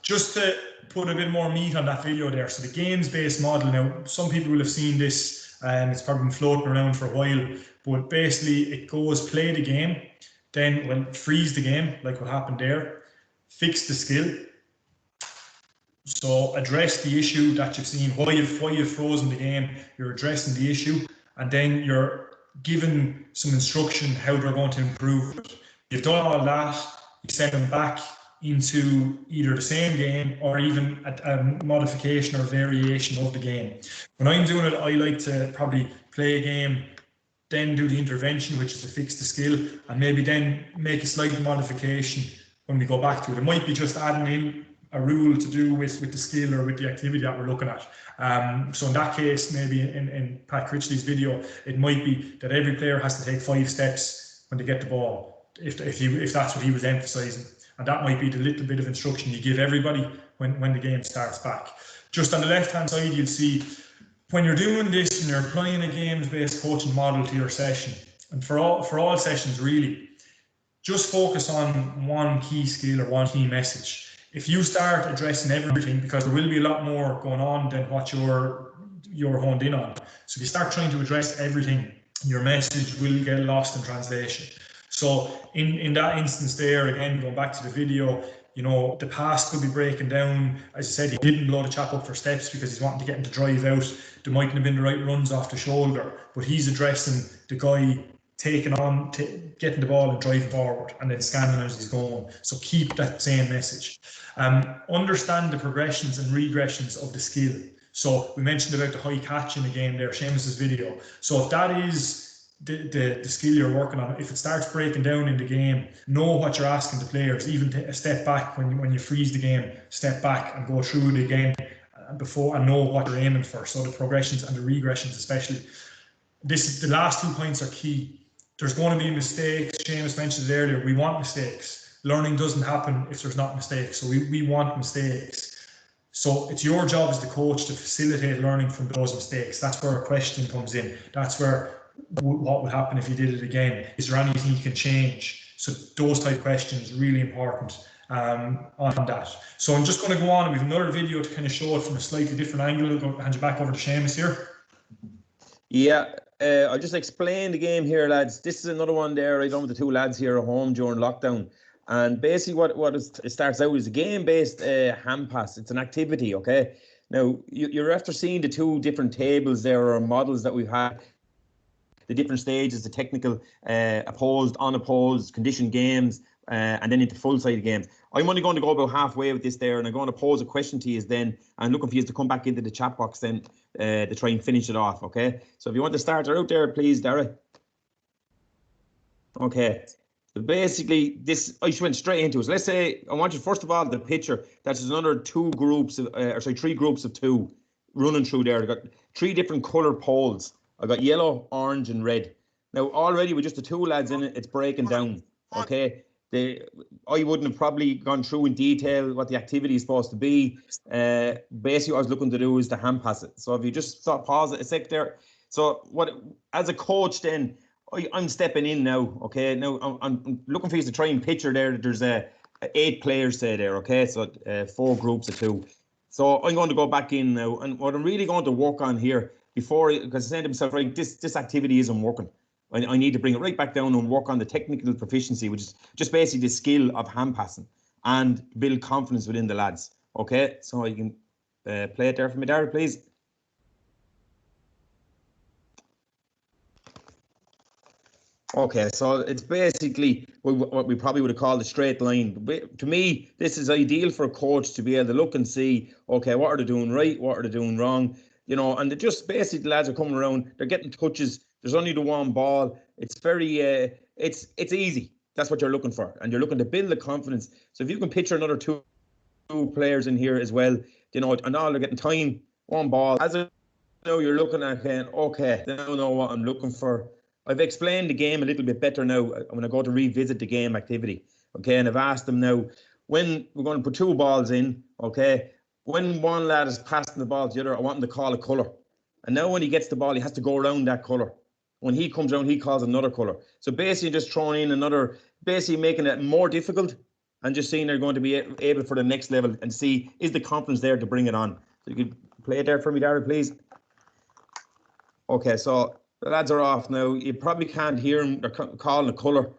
Just to put a bit more meat on that video there. So the games-based model, now some people will have seen this, and it's probably been floating around for a while, but basically it goes play the game, then freeze the game, like what happened there, fix the skill, so address the issue that you've seen, why you've frozen the game, you're addressing the issue, and then you're given some instruction how they're going to improve it. You've done all that, you send them back into either the same game or even a modification or variation of the game. When I'm doing it, I like to probably play a game, then do the intervention, which is to fix the skill, and maybe then make a slight modification when we go back to it. It might be just adding in a rule to do with the skill or with the activity that we're looking at. So in that case, maybe in Pat Critchley's video, it might be that every player has to take 5 steps when they get the ball, if that's what he was emphasising. And that might be the little bit of instruction you give everybody when the game starts back. Just on the left-hand side, you'll see when you're doing this and you're applying a games-based coaching model to your session, and for all sessions really, just focus on one key skill or one key message. If you start addressing everything, because there will be a lot more going on than what you're honed in on. So if you start trying to address everything, your message will get lost in translation. So in that instance there, again, going back to the video, you know, the pass could be breaking down. As I said, he didn't blow the chap up for steps because he's wanting to get him to drive out. There mightn't have been the right runs off the shoulder, but he's addressing the guy taking on, getting the ball and driving forward and then scanning as he's going. So keep that same message. Understand the progressions and regressions of the skill. So we mentioned about the high catch in the game there, Seamus's video. So if that is the skill you're working on, if it starts breaking down in the game, know what you're asking the players. Even take a step back when you freeze the game, step back and go through it again before, and know what you're aiming for. So the progressions and the regressions especially. The last 2 points are key. There's going to be mistakes. Seamus mentioned it earlier. We want mistakes. Learning doesn't happen if there's not mistakes. So we want mistakes. So it's your job as the coach to facilitate learning from those mistakes. That's where a question comes in. That's where what would happen if you did it again? Is there anything you can change? So those type questions really important on that. So I'm just going to go on. We have another video to kind of show it from a slightly different angle. I'll hand you back over to Seamus here. Yeah, I'll just explain the game here, lads. This is another one there I done with the 2 lads here at home during lockdown. And basically it starts out is a game-based hand pass. It's an activity, okay? Now, you're after seeing the 2 different tables there, or models that we've had, the different stages, the technical, opposed, unopposed, conditioned games, and then into full-sided games. I'm only going to go about halfway with this there, and I'm going to pose a question to you then, and looking for you to come back into the chat box then to try and finish it off, okay? So if you want to start her out there, please, Dara. Okay. So basically, I just went straight into it. So let's say I want you, first of all, the picture. That's another 3 groups of 2 running through there. I've got 3 different colour poles. I've got yellow, orange, and red. Now, already with just the 2 lads in it, it's breaking down. Okay, I wouldn't have probably gone through in detail what the activity is supposed to be. Basically, what I was looking to do is to hand pass it. So if you just pause it a sec there. So as a coach, then I'm stepping in now. Okay, now I'm looking for you to try and picture there that there's 8 players say there. Okay, so 4 groups of 2. So I'm going to go back in now, and what I'm really going to work on here before, because I said to myself, right, this activity isn't working. I need to bring it right back down and work on the technical proficiency, which is just basically the skill of hand passing, and build confidence within the lads. Okay, so you can play it there for me, Dara, please. Okay, so it's basically what we probably would have called a straight line. To me, this is ideal for a coach to be able to look and see, okay, what are they doing right, what are they doing wrong, you know, and just basically the lads are coming around, they're getting touches, there's only the one ball. It's very, it's easy. That's what you're looking for, and you're looking to build the confidence. So if you can picture another two players in here as well, you know, and all they're getting time, one ball. As I know, you're looking at saying, okay, I don't know what I'm looking for. I've explained the game a little bit better now when I go to revisit the game activity. Okay, and I've asked them now, when we're going to put 2 balls in, okay, when one lad is passing the ball to the other, I want him to call a colour. And now when he gets the ball, he has to go around that colour. When he comes around, he calls another colour. So basically just throwing in another, basically making it more difficult and just seeing they're going to be able for the next level and see, is the confidence there to bring it on? So you could play it there for me, Dara, please. Okay, so the lads are off now. You probably can't hear them. They're calling a colour.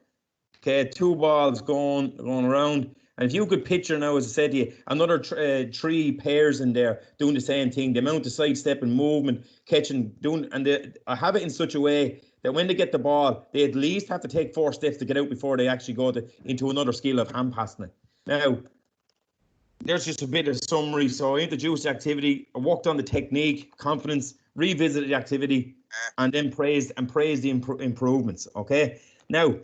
Okay, 2 balls going around. And if you could picture now, as I said to you, another 3 pairs in there doing the same thing, the amount of sidestep and movement, catching, doing, and I have it in such a way that when they get the ball, they at least have to take 4 steps to get out before they actually go into another skill of hand passing it. Now, there's just a bit of summary. So I introduced the activity, I worked on the technique, confidence, revisited the activity, and then praised the improvements. Okay. Now,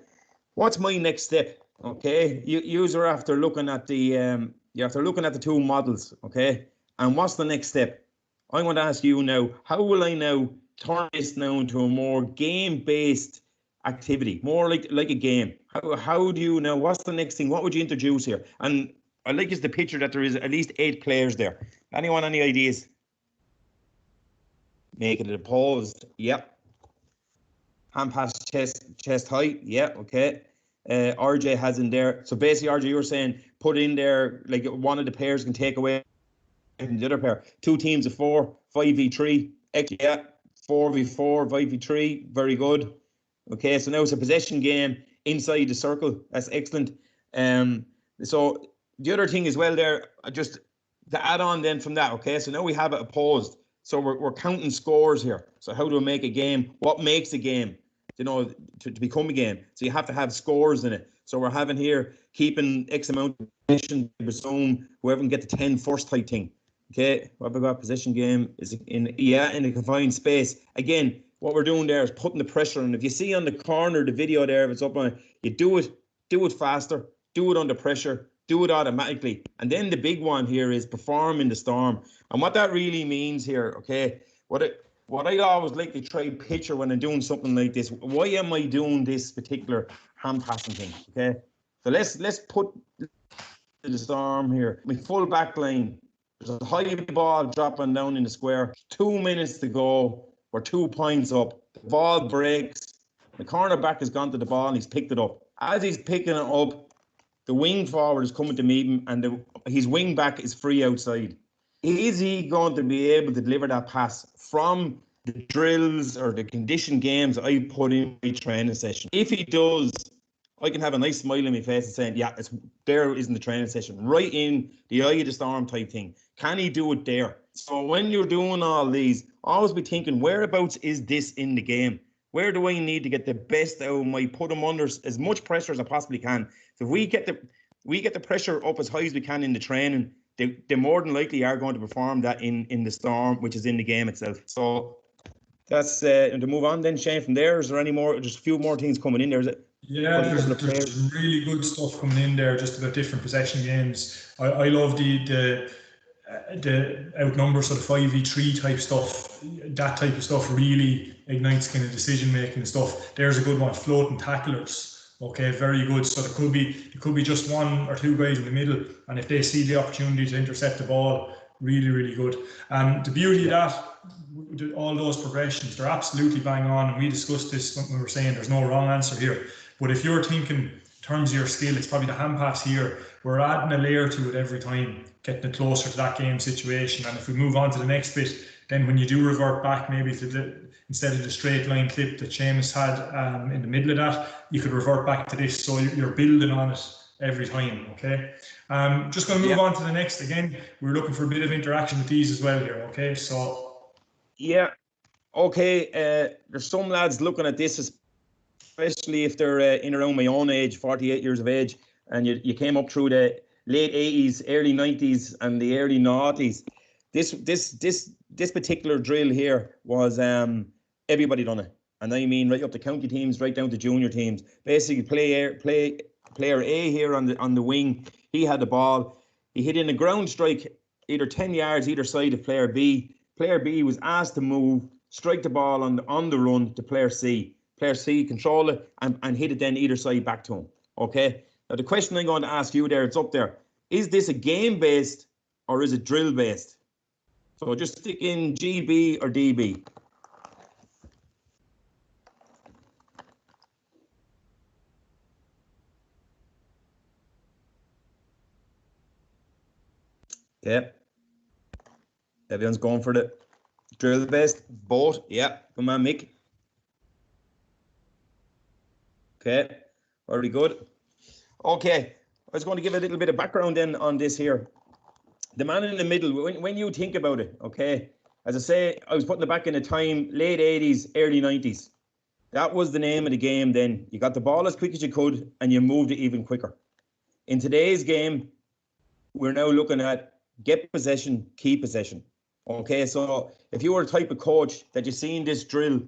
what's my next step? Okay, you are after looking at the the 2 models. Okay, and what's the next step? I want to ask you now, how will I now turn this now into a more game-based activity, more like a game? How do you now? What's the next thing? What would you introduce here? And I like is the picture that there is at least 8 players there. Anyone, any ideas? Make it a pause. Yep. Hand pass, chest height. Yeah. Okay. RJ has in there. So basically, RJ, you were saying put in there like one of the pairs can take away from the other pair. 2 teams of 4, 5v3. Yeah. 4v4, 5v3. Very good. Okay. So now it's a possession game inside the circle. That's excellent. So the other thing as well there, just to add on then from that. Okay. So now we have it opposed. So we're counting scores here. So how do we make a game? What makes a game? To become a game. So you have to have scores in it. So we're having here keeping X amount of position, whoever can get to 10 first type thing. Okay, what about possession game? Is it in a confined space? Again, what we're doing there is putting the pressure on. If you see on the corner the video there, if it's up on, you do it faster, do it under pressure, do it automatically. And then the big one here is perform in the storm. And what that really means here, okay, what I always like to try and picture when I'm doing something like this, why am I doing this particular hand passing thing? Okay, so let's put the storm here. My full back line. There's a high ball dropping down in the square. 2 minutes to go. We're 2 points up. The ball breaks. The cornerback has gone to the ball and he's picked it up. As he's picking it up, the wing forward is coming to meet him, and his wing back is free outside. Is he going to be able to deliver that pass from the drills or the conditioned games I put in my training session? If he does, I can have a nice smile on my face and saying, yeah, there isn't the training session. Right in the eye of the storm type thing. Can he do it there? So when you're doing all these, always be thinking, whereabouts is this in the game? Where do I need to get the best out of my, put him under as much pressure as I possibly can? So if we get the pressure up as high as we can in the training, they more than likely are going to perform that in the storm, which is in the game itself. So that's to move on then, Shane, from there. Is there any more, just a few more things coming in there? Is it? Yeah, there's really good stuff coming in there just about different possession games. I love the outnumber sort of 5v3 type stuff. That type of stuff really ignites kind of decision making and stuff. There's a good one, floating tacklers. Okay, very good. So it could be just 1 or 2 guys in the middle, and if they see the opportunity to intercept the ball, really, really good. And the beauty of that, all those progressions, they're absolutely bang on. And we discussed this when we were saying there's no wrong answer here. But if you're thinking in terms of your skill, it's probably the hand pass here. We're adding a layer to it every time, getting it closer to that game situation. And if we move on to the next bit, then when you do revert back maybe to instead of the straight line clip that Seamus had in the middle of that, you could revert back to this. So you're building on it every time, okay? Just going to move on to the next. Again, we're looking for a bit of interaction with these as well here, okay? So yeah, okay. There's some lads looking at this, especially if they're in around my own age, 48 years of age, and you came up through the late 80s, early 90s, and the early 90s. This particular drill here was everybody done it, and I mean right up to county teams, right down to junior teams. Basically, player A here on the wing, he had the ball. He hit in a ground strike, either 10 yards either side of player B. Player B was asked to move, strike the ball on the run to player C. Player C control it and hit it then either side back to him. Okay. Now the question I'm going to ask you there, it's up there. Is this a game based or is it drill based? So just stick in GB or DB. Okay. Everyone's going for the drill based. Both. Yeah. Come on, Mick. Okay. Very good. Okay. I was going to give a little bit of background then on this here. The man in the middle, when you think about it, okay, as I say, I was putting it back in the time, late 80s, early 90s. That was the name of the game then. You got the ball as quick as you could and you moved it even quicker. In today's game, we're now looking at get possession, keep possession. Okay, so if you were the type of coach that you've seen this drill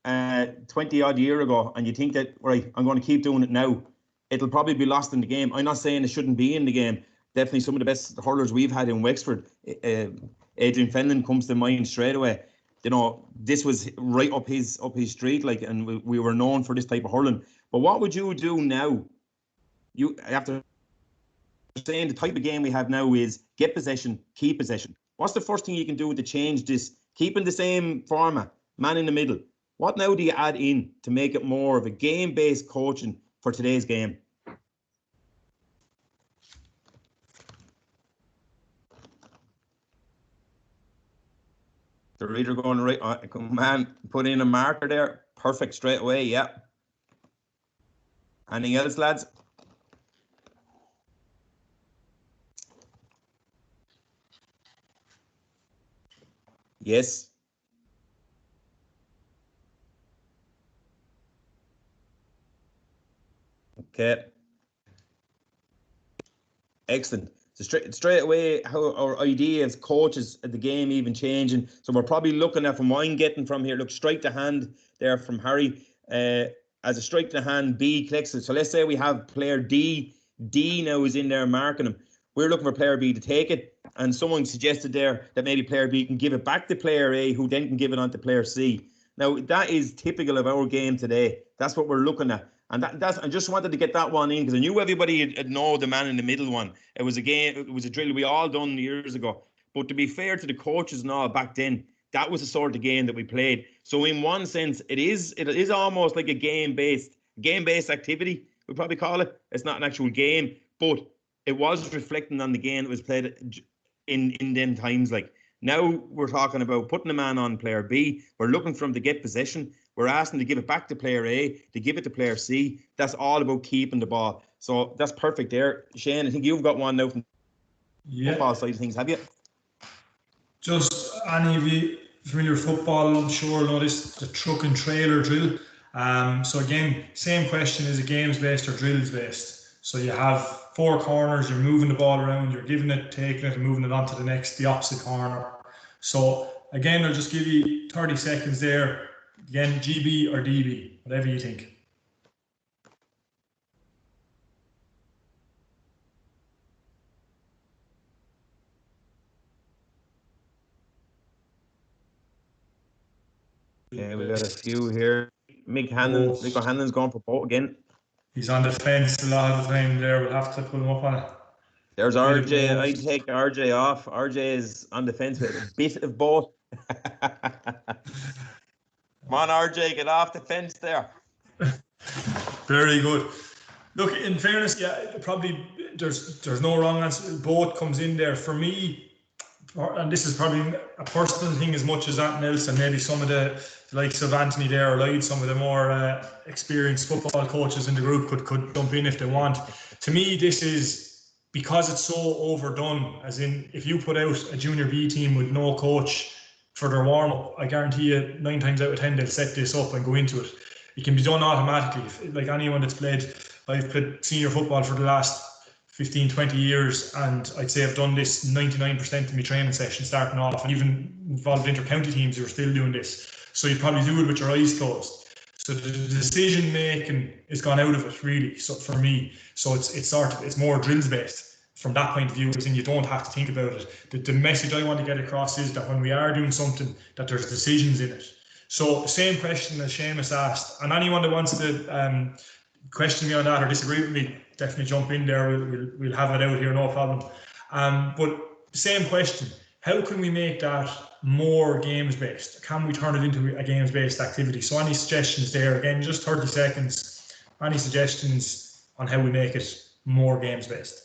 20 odd year ago and you think that, right, I'm going to keep doing it now, it'll probably be lost in the game. I'm not saying it shouldn't be in the game. Definitely some of the best hurlers we've had in Wexford. Adrian Fenlon comes to mind straight away. You know, this was right up his street, like, and we were known for this type of hurling. But what would you do now? You after saying the type of game we have now is get possession, keep possession. What's the first thing you can do to change this? Keeping the same format, man in the middle. What now do you add in to make it more of a game-based coaching for today's game? The reader going right, man, put in a marker there. Perfect, straight away, yeah. Anything else, lads? Yes. Okay. Excellent. So straight away, how our idea as coaches at the game even changing. So we're probably looking at, from what I'm getting from here, look, strike the hand there from Harry. As a strike the hand, B collects it. So let's say we have player D. D now is in there marking him. We're looking for player B to take it. And someone suggested there that maybe player B can give it back to player A, who then can give it on to player C. Now, that is typical of our game today. That's what we're looking at. And I just wanted to get that one in because I knew everybody would know the man in the middle one. It was a game, it was a drill we all done years ago. But to be fair to the coaches and all back then, that was the sort of game that we played. So in one sense, it is almost like a game-based activity, we probably call it. It's not an actual game, but it was reflecting on the game that was played in them times. Like now we're talking about putting a man on player B. We're looking for him to get possession. We're asking to give it back to player A, to give it to player C. That's all about keeping the ball. So that's perfect there. Shane, I think you've got one now from the football side of things, have you? Just any of you familiar with football, I'm sure noticed the truck and trailer drill. So again, same question, is it games based or drills based? So you have four corners, you're moving the ball around, you're giving it, taking it and moving it on to the opposite corner. So again, I'll just give you 30 seconds there. Again, GB or DB, whatever you think. Yeah, we got a few here. Mick Hannon's going for both again. He's on the fence a lot of the time there. We'll have to put him up on it. There's RJ. I take RJ off. RJ is on the fence with a bit of both. Come on, RJ, get off the fence there. Very good. Look, in fairness, yeah, probably there's no wrong answer. Both comes in there. For me, and this is probably a personal thing as much as anything else, and maybe some of the likes of Anthony there or Lloyd, some of the more experienced football coaches in the group could jump in if they want. To me, this is because it's so overdone, as in if you put out a junior B team with no coach for their warm-up, I guarantee you 9 times out of 10 they'll set this up and go into it. It can be done automatically. Like anyone that's played, I've played senior football for the last 15, 20 years, and I'd say I've done this 99% of my training sessions starting off, and even involved inter-county teams who are still doing this. So you probably do it with your eyes closed. So the decision making is gone out of it really. So for me, so it's more drills based. From that point of view, and you don't have to think about it. The message I want to get across is that when we are doing something, that there's decisions in it. So same question as Seamus asked, and anyone that wants to question me on that or disagree with me, definitely jump in there. We'll have it out here, no problem. But same question: how can we make that more games based? Can we turn it into a games based activity? So any suggestions there? Again, just 30 seconds. Any suggestions on how we make it more games based?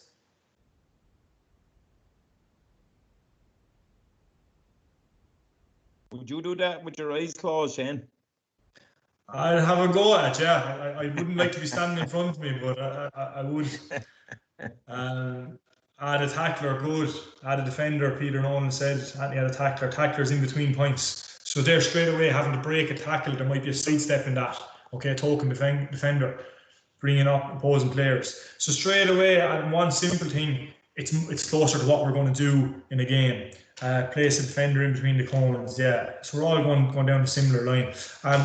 Would you do that with your eyes closed, Shane? I'd have a go at it, yeah. I wouldn't like to be standing in front of me, but I would. Add a tackler, good. Add a defender, Peter Nolan said. Add a tackler. Tackler's in between points. So they're straight away having to break a tackle. There might be a sidestep in that. okay, token defender, bringing up opposing players. So straight away, and one simple thing, it's closer to what we're going to do in a game. Place a defender in between the cones, yeah. So we're all going down a similar line.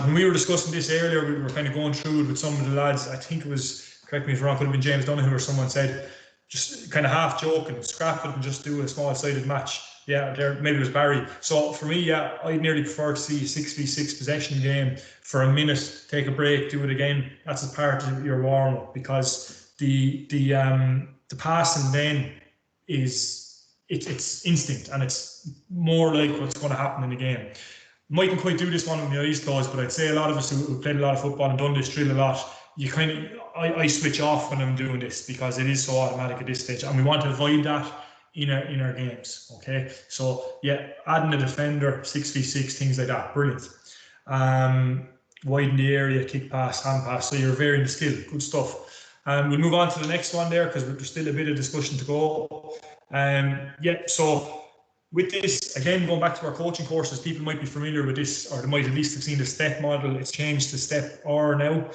When we were discussing this earlier, we were kind of going through it with some of the lads. I think it was, correct me if I'm wrong, could have been James Donoghue or someone said, just kind of half joking, scrap it and just do a small-sided match. Yeah, maybe it was Barry. So for me, yeah, I'd nearly prefer to see a 6v6 possession game for a minute, take a break, do it again. That's a part of your warm-up, because the passing then is it's instinct, and it's more like what's going to happen in the game. Mightn't quite do this one with my eyes closed, but I'd say a lot of us who played a lot of football and done this drill a lot, you kind of, I switch off when I'm doing this, because it is so automatic at this stage, and we want to avoid that in our games. Okay, so yeah, adding a defender, 6v6, things like that, brilliant. Widen the area, kick pass, hand pass, so you're varying the skill, good stuff. We'll move on to the next one there, because there's still a bit of discussion to go. Yeah, so with this, again, going back to our coaching courses, people might be familiar with this, or they might at least have seen the step model. It's changed to step R now.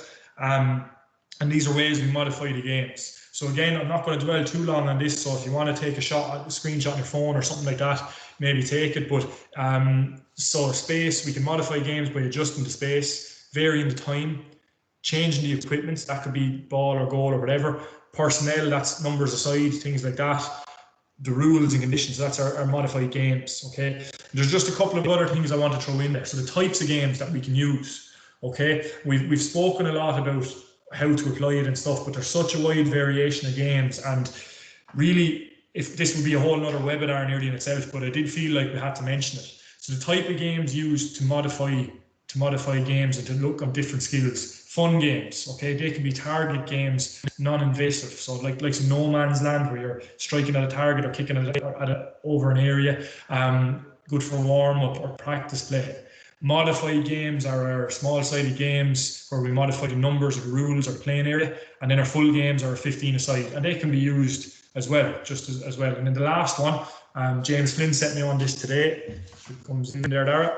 And these are ways we modify the games. So again, I'm not going to dwell too long on this. So if you want to take a screenshot on your phone or something like that, maybe take it. But so space, we can modify games by adjusting the space, varying the time, changing the equipment. That could be ball or goal or whatever. Personnel, that's numbers aside, things like that. The rules and conditions, that's our modified games. Okay. There's just a couple of other things I want to throw in there. So the types of games that we can use. Okay. We've spoken a lot about how to apply it and stuff, but there's such a wide variation of games, and really, if this would be a whole other webinar nearly in itself, but I did feel like we had to mention it. So the type of games used to modify games and to look at different skills. Fun games, okay, they can be target games, non-invasive, so like some no man's land where you're striking at a target or kicking over an area. Good for warm up or practice play. Modified games are our small-sided games where we modify the numbers or the rules or the playing area, and then our full games are 15 aside, and they can be used as well, just as well. And then the last one, James Flynn sent me on this today. It comes in there, Dara.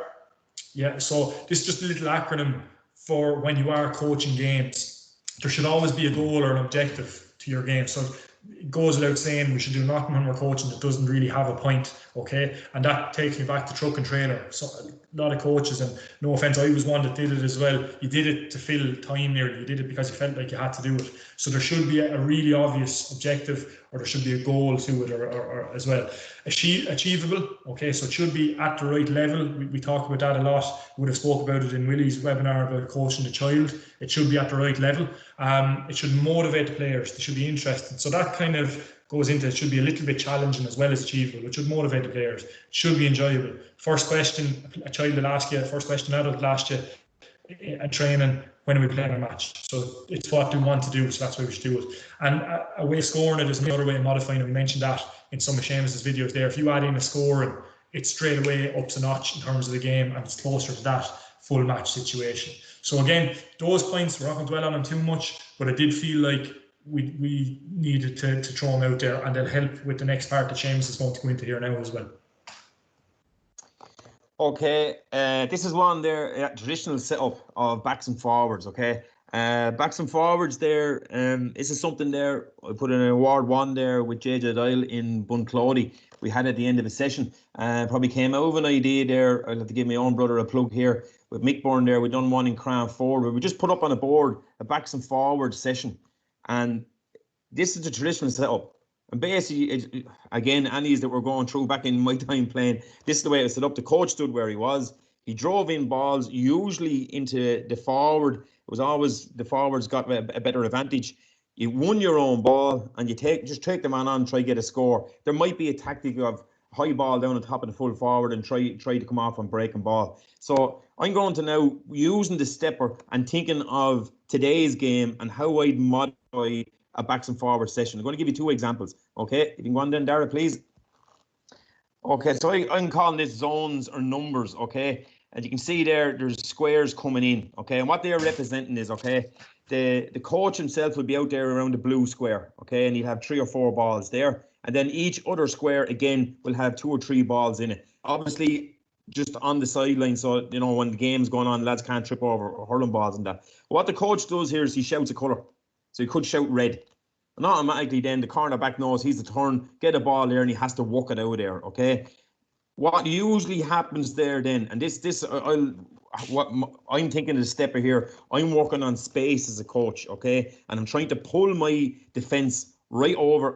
Yeah, so this is just a little acronym for when you are coaching games. There should always be a goal or an objective to your game. So it goes without saying we should do nothing when we're coaching that doesn't really have a point, okay? And that takes me back to truck and trailer. So a lot of coaches, and no offense, I was one that did it as well. You did it to fill time nearly. You did it because you felt like you had to do it. So there should be a really obvious objective, or there should be a goal to it, or as well. Achievable, okay, so it should be at the right level. We talk about that a lot. We would have spoke about it in Willie's webinar about coaching the child. It should be at the right level. It should motivate the players. They should be interested. So that kind of goes into, it should be a little bit challenging as well as achievable. It should motivate the players. It should be enjoyable. First question a child will ask you, first question an adult will ask you at training, when are we playing a match? So it's what we want to do, so that's why we should do it. And a way of scoring it is another way of modifying it. We mentioned that in some of Seamus's videos there. If you add in a scoring, it's straight away ups a notch in terms of the game, and it's closer to that full match situation. So again, those points, we're not going to dwell on them too much, but I did feel like we needed to throw them out there, and they'll help with the next part that Seamus is going to go into here now as well. Okay, this is one there, traditional setup of backs and forwards, okay? Backs and forwards there, this is something there, I put in award 1 there with JJ Dial in Bunclody. We had at the end of a session, probably came out of an idea there. I'll have to give my own brother a plug here. With Mick Byrne there, we done one in Crown 4 where we just put up on a board a backs and forwards session. And this is the traditional setup. And basically, again, Annie's that we're going through back in my time playing, this is the way it was set up. The coach stood where he was. He drove in balls, usually into the forward. It was always the forwards got a better advantage. You won your own ball, and you just take the man on, try to get a score. There might be a tactic of high ball down on top of the full forward and try to come off and breaking ball. So I'm going to now using the stepper and thinking of today's game and how I'd modify a backs and forward session. I'm going to give you 2 examples. Okay, you can go on then, Dara, please. Okay, so I'm calling this zones or numbers. Okay, and you can see there's squares coming in. Okay, and what they're representing is, okay, the coach himself will be out there around the blue square. Okay, and he'll have 3 or 4 balls there, and then each other square again will have 2 or 3 balls in it. Obviously, just on the sideline, so when the game's going on, lads can't trip over hurling balls and that. What the coach does here is he shouts a colour. So he could shout red. And automatically then the cornerback knows he's the turn, get a ball there, and he has to walk it out there, okay? What usually happens there then, and what I'm thinking of the stepper here, I'm working on space as a coach, okay? And I'm trying to pull my defence right over,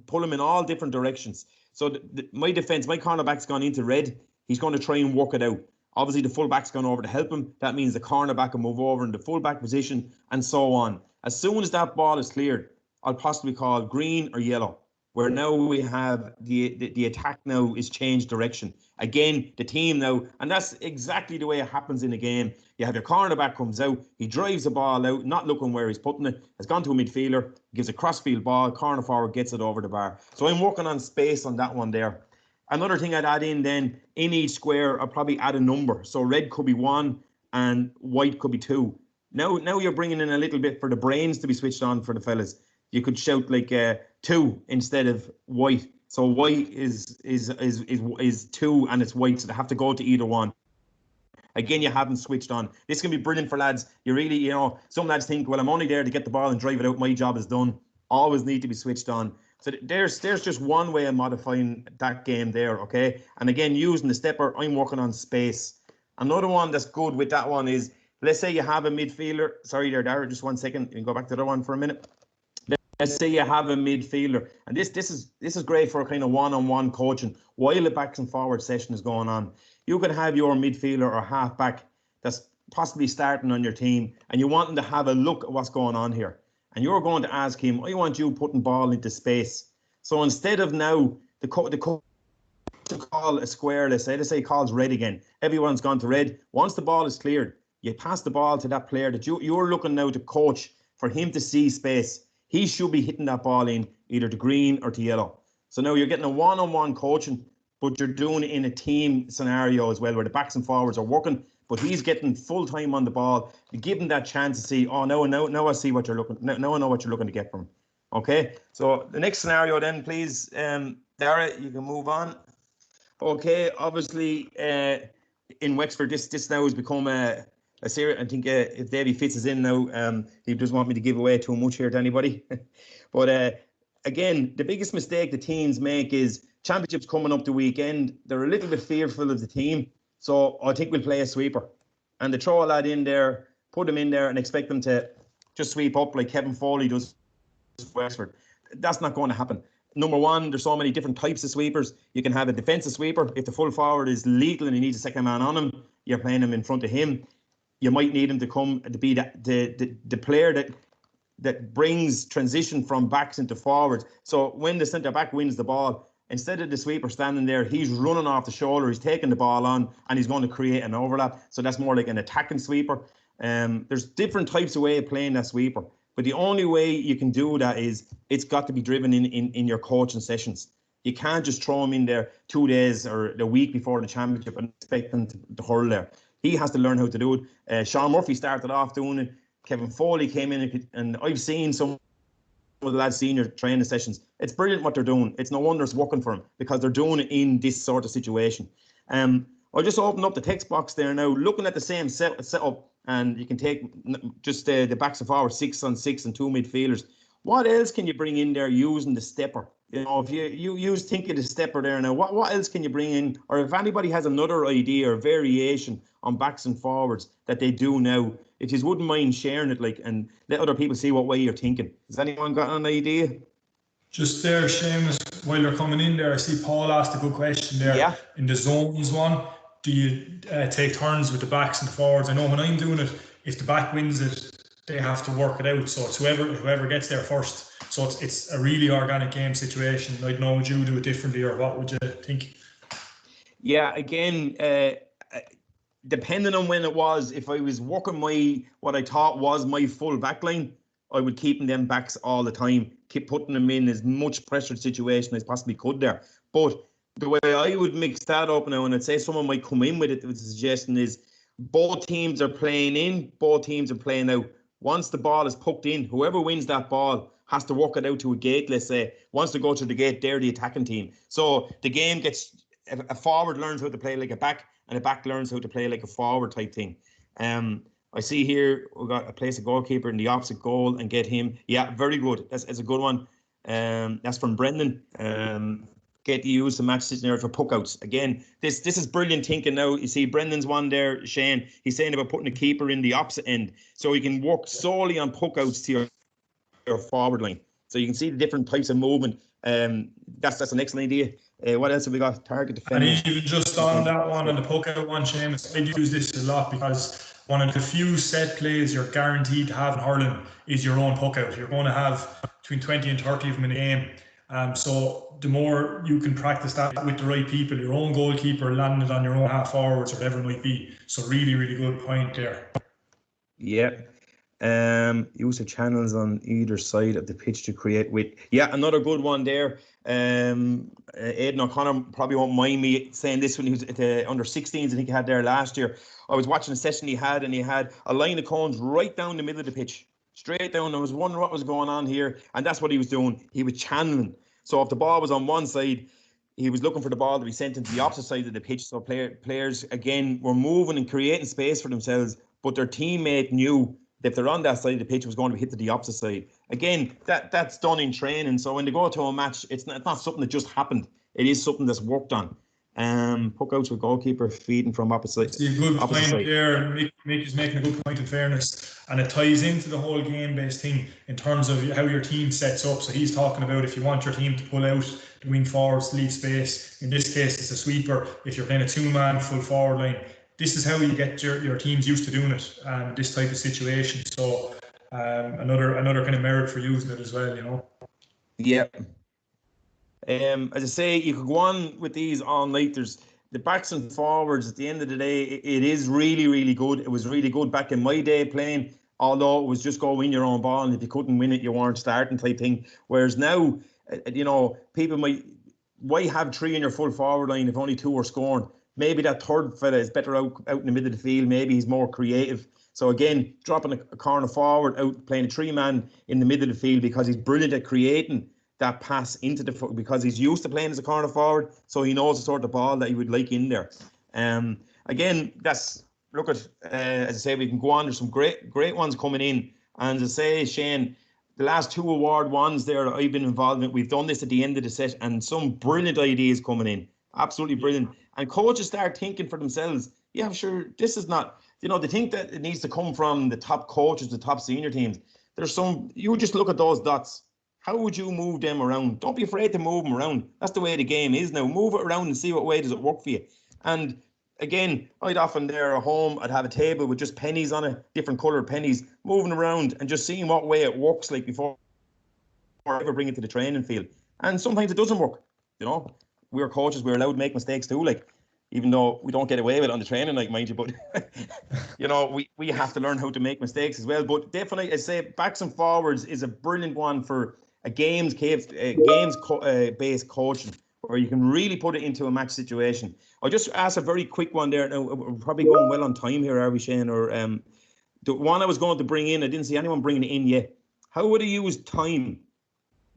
pull them in all different directions. So my defence, my cornerback's gone into red. He's going to try and work it out. Obviously, the fullback's gone over to help him. That means the cornerback will move over in the fullback position and so on. As soon as that ball is cleared, I'll possibly call green or yellow, where now we have the attack now is changed direction. Again, the team now, and that's exactly the way it happens in a game. You have your cornerback comes out, he drives the ball out, not looking where he's putting it, has gone to a midfielder, gives a crossfield ball, corner forward gets it over the bar. So I'm working on space on that one there. Another thing I'd add in then, in each square, I'll probably add a number. So red could be 1 and white could be 2. Now you're bringing in a little bit for the brains to be switched on for the fellas. You could shout like 2 instead of white. So white is 2 and it's white, so they have to go to either one. Again, you haven't switched on. This can be brilliant for lads. You really, some lads think, well, I'm only there to get the ball and drive it out. My job is done. Always need to be switched on. So there's just one way of modifying that game there, okay? And again, using the stepper, I'm working on space. Another one that's good with that one is, let's say you have a midfielder. Sorry there, Dara, just 1 second. You can go back to the other one for a minute. Let's say you have a midfielder, and this is great for kind of one-on-one coaching while the backs and forward session is going on. You can have your midfielder or halfback that's possibly starting on your team, and you want him to have a look at what's going on here. And you're going to ask him, I want you putting ball into space. So instead of now the coach to call a square, let's say he calls red again. Everyone's gone to red. Once the ball is cleared, you pass the ball to that player that you're looking now to coach for him to see space. He should be hitting that ball in either to green or to yellow. So now you're getting a one-on-one coaching, but you're doing it in a team scenario as well, where the backs and forwards are working, but he's getting full time on the ball. You give him that chance to see, oh, now I see what you're looking, now I know what you're looking to get from him. Okay, so the next scenario then, please, Dara, you can move on. Okay, obviously, in Wexford, this now has become a series. I think if Davey Fitz is in now, he doesn't want me to give away too much here to anybody. But again, the biggest mistake the teams make is championships coming up the weekend. They're a little bit fearful of the team. So I think we'll play a sweeper. And they throw a lad in there, put him in there and expect them to just sweep up like Kevin Foley does Wexford. That's not going to happen. Number one, there's so many different types of sweepers. You can have a defensive sweeper. If the full forward is lethal and he needs a second man on him, you're playing him in front of him. You might need him to come to be the player that brings transition from backs into forwards. So when the centre back wins the ball, instead of the sweeper standing there, he's running off the shoulder, he's taking the ball on, and he's going to create an overlap. So that's more like an attacking sweeper. There's different types of way of playing that sweeper. But the only way you can do that is it's got to be driven in your coaching sessions. You can't just throw him in there 2 days or a week before the championship and expect him to hurl there. He has to learn how to do it. Sean Murphy started off doing it. Kevin Foley came in, and I've seen some of the lads' senior training sessions. It's brilliant what they're doing. It's no wonder it's working for them, because they're doing it in this sort of situation. I'll just open up the text box there now, looking at the same setup, and you can take just the backs and forwards, 6 on 6 and 2 midfielders. What else can you bring in there using the stepper? You know, if you think of the stepper there now, what else can you bring in? Or if anybody has another idea or variation on backs and forwards that they do now, if you wouldn't mind sharing it, and let other people see what way you're thinking. Has anyone got an idea? Just there, Seamus, while you're coming in there, I see Paul asked a good question there. Yeah. In the zones one, do you take turns with the backs and the forwards? I know when I'm doing it, if the back wins it, they have to work it out. So it's whoever gets there first. So it's a really organic game situation. I don't know, would you do it differently, or what would you think? Yeah, again, depending on when it was, if I was working what I thought was my full back line, I would keep them backs all the time, keep putting them in as much pressured situation as possibly could there. But the way I would mix that up now, and I'd say someone might come in with it, with the suggestion is both teams are playing in, both teams are playing out. Once the ball is poked in, whoever wins that ball has to work it out to a gate, let's say. Wants to go to the gate, they're the attacking team. So the game gets a forward learns how to play like a back, and a back learns how to play like a forward type thing. I see here we've got a place a goalkeeper in the opposite goal and get him. Yeah, very good. That's a good one. That's from Brendan. Get to use the match scenario for puck outs. Again, this is brilliant thinking now. You see Brendan's one there, Shane. He's saying about putting a keeper in the opposite end, so you can work solely on puck outs to your forward line. So you can see the different types of movement. That's an excellent idea. What else have we got? Target defender. And even just on that one, on the poke out one, Seamus, I use this a lot because one of the few set plays you're guaranteed to have in hurling is your own poke out. You're going to have between 20 and 30 of them in a game. So the more you can practice that with the right people, your own goalkeeper landed on your own half forwards or whatever it might be. So really, really good point there. Yeah. Use the channels on either side of the pitch to create width. Yeah, another good one there. Aidan O'Connor probably won't mind me saying this when he was at the under 16s. I think he had there last year. I was watching a session he had, and he had a line of cones right down the middle of the pitch, straight down. I was wondering what was going on here, and that's what he was doing. He was channeling. So if the ball was on one side, he was looking for the ball to be sent into the opposite side of the pitch. So players again were moving and creating space for themselves, but their teammate knew that if they're on that side of the pitch, it was going to be hit to the opposite side. Again, that's done in training. So when they go to a match, it's not something that just happened. It is something that's worked on. Puck outs with goalkeeper feeding from opposite. See, a good point side. there. Mick is making a good point in fairness, and it ties into the whole game-based thing in terms of how your team sets up. So he's talking about if you want your team to pull out the wing forwards to leave space. In this case, it's a sweeper. If you're playing a two-man full forward line, this is how you get your teams used to doing it, this type of situation. So another kind of merit for using it as well, you know. Yeah. As I say, you could go on with these all night. There's the backs and forwards. At the end of the day, it is really, really good. It was really good back in my day playing, although it was just go win your own ball, and if you couldn't win it, you weren't starting type thing. Whereas now, you know, people might, why have three in your full forward line if only two are scoring? Maybe that third fella is better out in the middle of the field. Maybe he's more creative. So again, dropping a corner forward, out playing a three-man in the middle of the field because he's brilliant at creating that pass into the, because he's used to playing as a corner forward, so he knows the sort of ball that he would like in there. Again, that's, look at, as I say, we can go on. There's some great ones coming in. And as I say, Shane, the last two award ones there I've been involved in, we've done this at the end of the set, and some brilliant ideas coming in. Absolutely brilliant. And coaches start thinking for themselves, yeah, sure, this is not, you know, they think that it needs to come from the top coaches, the top senior teams. There's some, you just look at those dots. How would you move them around? Don't be afraid to move them around. That's the way the game is now. Move it around and see what way does it work for you. And again, I'd often there at home, I'd have a table with just pennies on it, different coloured pennies, moving around and just seeing what way it works like before I ever bring it to the training field. And sometimes it doesn't work, you know. We're coaches, we're allowed to make mistakes too, like, even though we don't get away with it on the training, like, mind you, but you know, we have to learn how to make mistakes as well. But definitely, I say backs and forwards is a brilliant one for a based coaching, where you can really put it into a match situation. I'll just ask a very quick one there. Now, we're probably going well on time here, are we, Shane? Or the one I was going to bring in, I didn't see anyone bringing it in yet. How would I use time?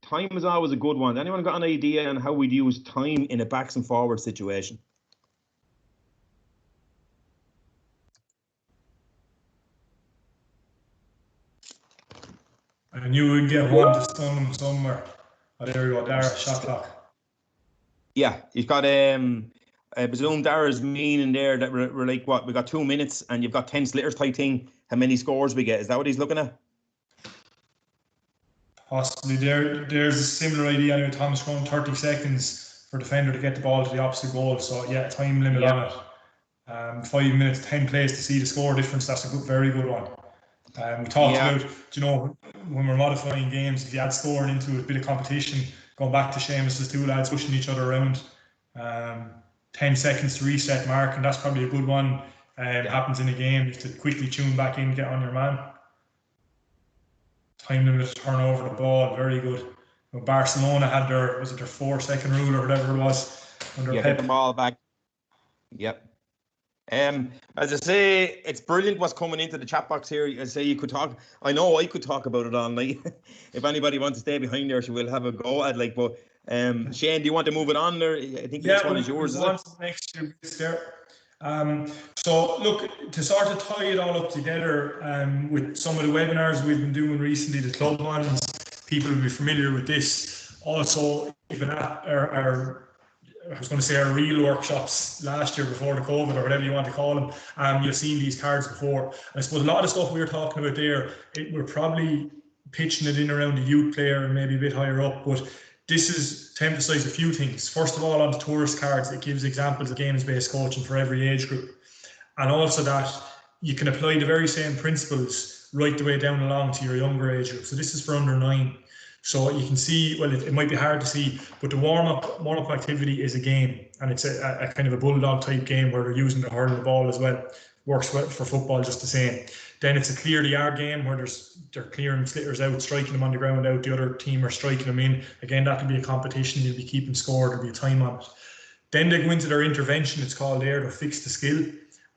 Time is always a good one. Anyone got an idea on how we'd use time in a backs and forward situation? I knew we'd get one to stun them somewhere. Oh, there we go, Dara, shot clock. Yeah, you've got I presume Dara's meaning there that we're like, what, we got 2 minutes and you've got 10 slitters type thing. How many scores we get? Is that what he's looking at? Possibly. There's a similar idea. Anyway, Thomas going 30 seconds for defender to get the ball to the opposite goal. So yeah, time limit on it. 5 minutes, 10 plays to see the score difference. That's a very good one. We talked about, you know, when we're modifying games, if you add scoring into it, a bit of competition, going back to Seamus's two lads pushing each other around. 10 seconds to reset mark, and that's probably a good one. Happens in a game, you have to quickly tune back in, get on your man. Time limit to turn over the ball, very good. Barcelona had their 4 second rule or whatever it was under Pep. Get the ball back. Yep. As I say, it's brilliant what's coming into the chat box here. I say you could talk. I know I could talk about it all night. If anybody wants to stay behind there, she will have a go at, like. But Shane, do you want to move it on there? I think the next one is yours, is it? Next two bits there. So look, to sort of tie it all up together, with some of the webinars we've been doing recently, the club ones, people will be familiar with this. Also, even our I was going to say our real workshops last year before the COVID, or whatever you want to call them, you've seen these cards before. And I suppose a lot of the stuff we were talking about there, we're probably pitching it in around the youth player and maybe a bit higher up, but this is to emphasise a few things. First of all, on the tourist cards, it gives examples of games-based coaching for every age group. And also that you can apply the very same principles right the way down along to your younger age group. So this is for under 9. So you can see, well, it might be hard to see, but the warm-up activity is a game, and it's a kind of a bulldog type game where they're using the hurl the ball as well. Works well for football just the same. Then it's a clear the yard game where they're clearing slitters out, striking them on the ground out. The other team are striking them in. Again, that will be a competition. You'll be keeping score. There'll be a time on it. Then they go into their intervention. It's called there. They'll fix the skill,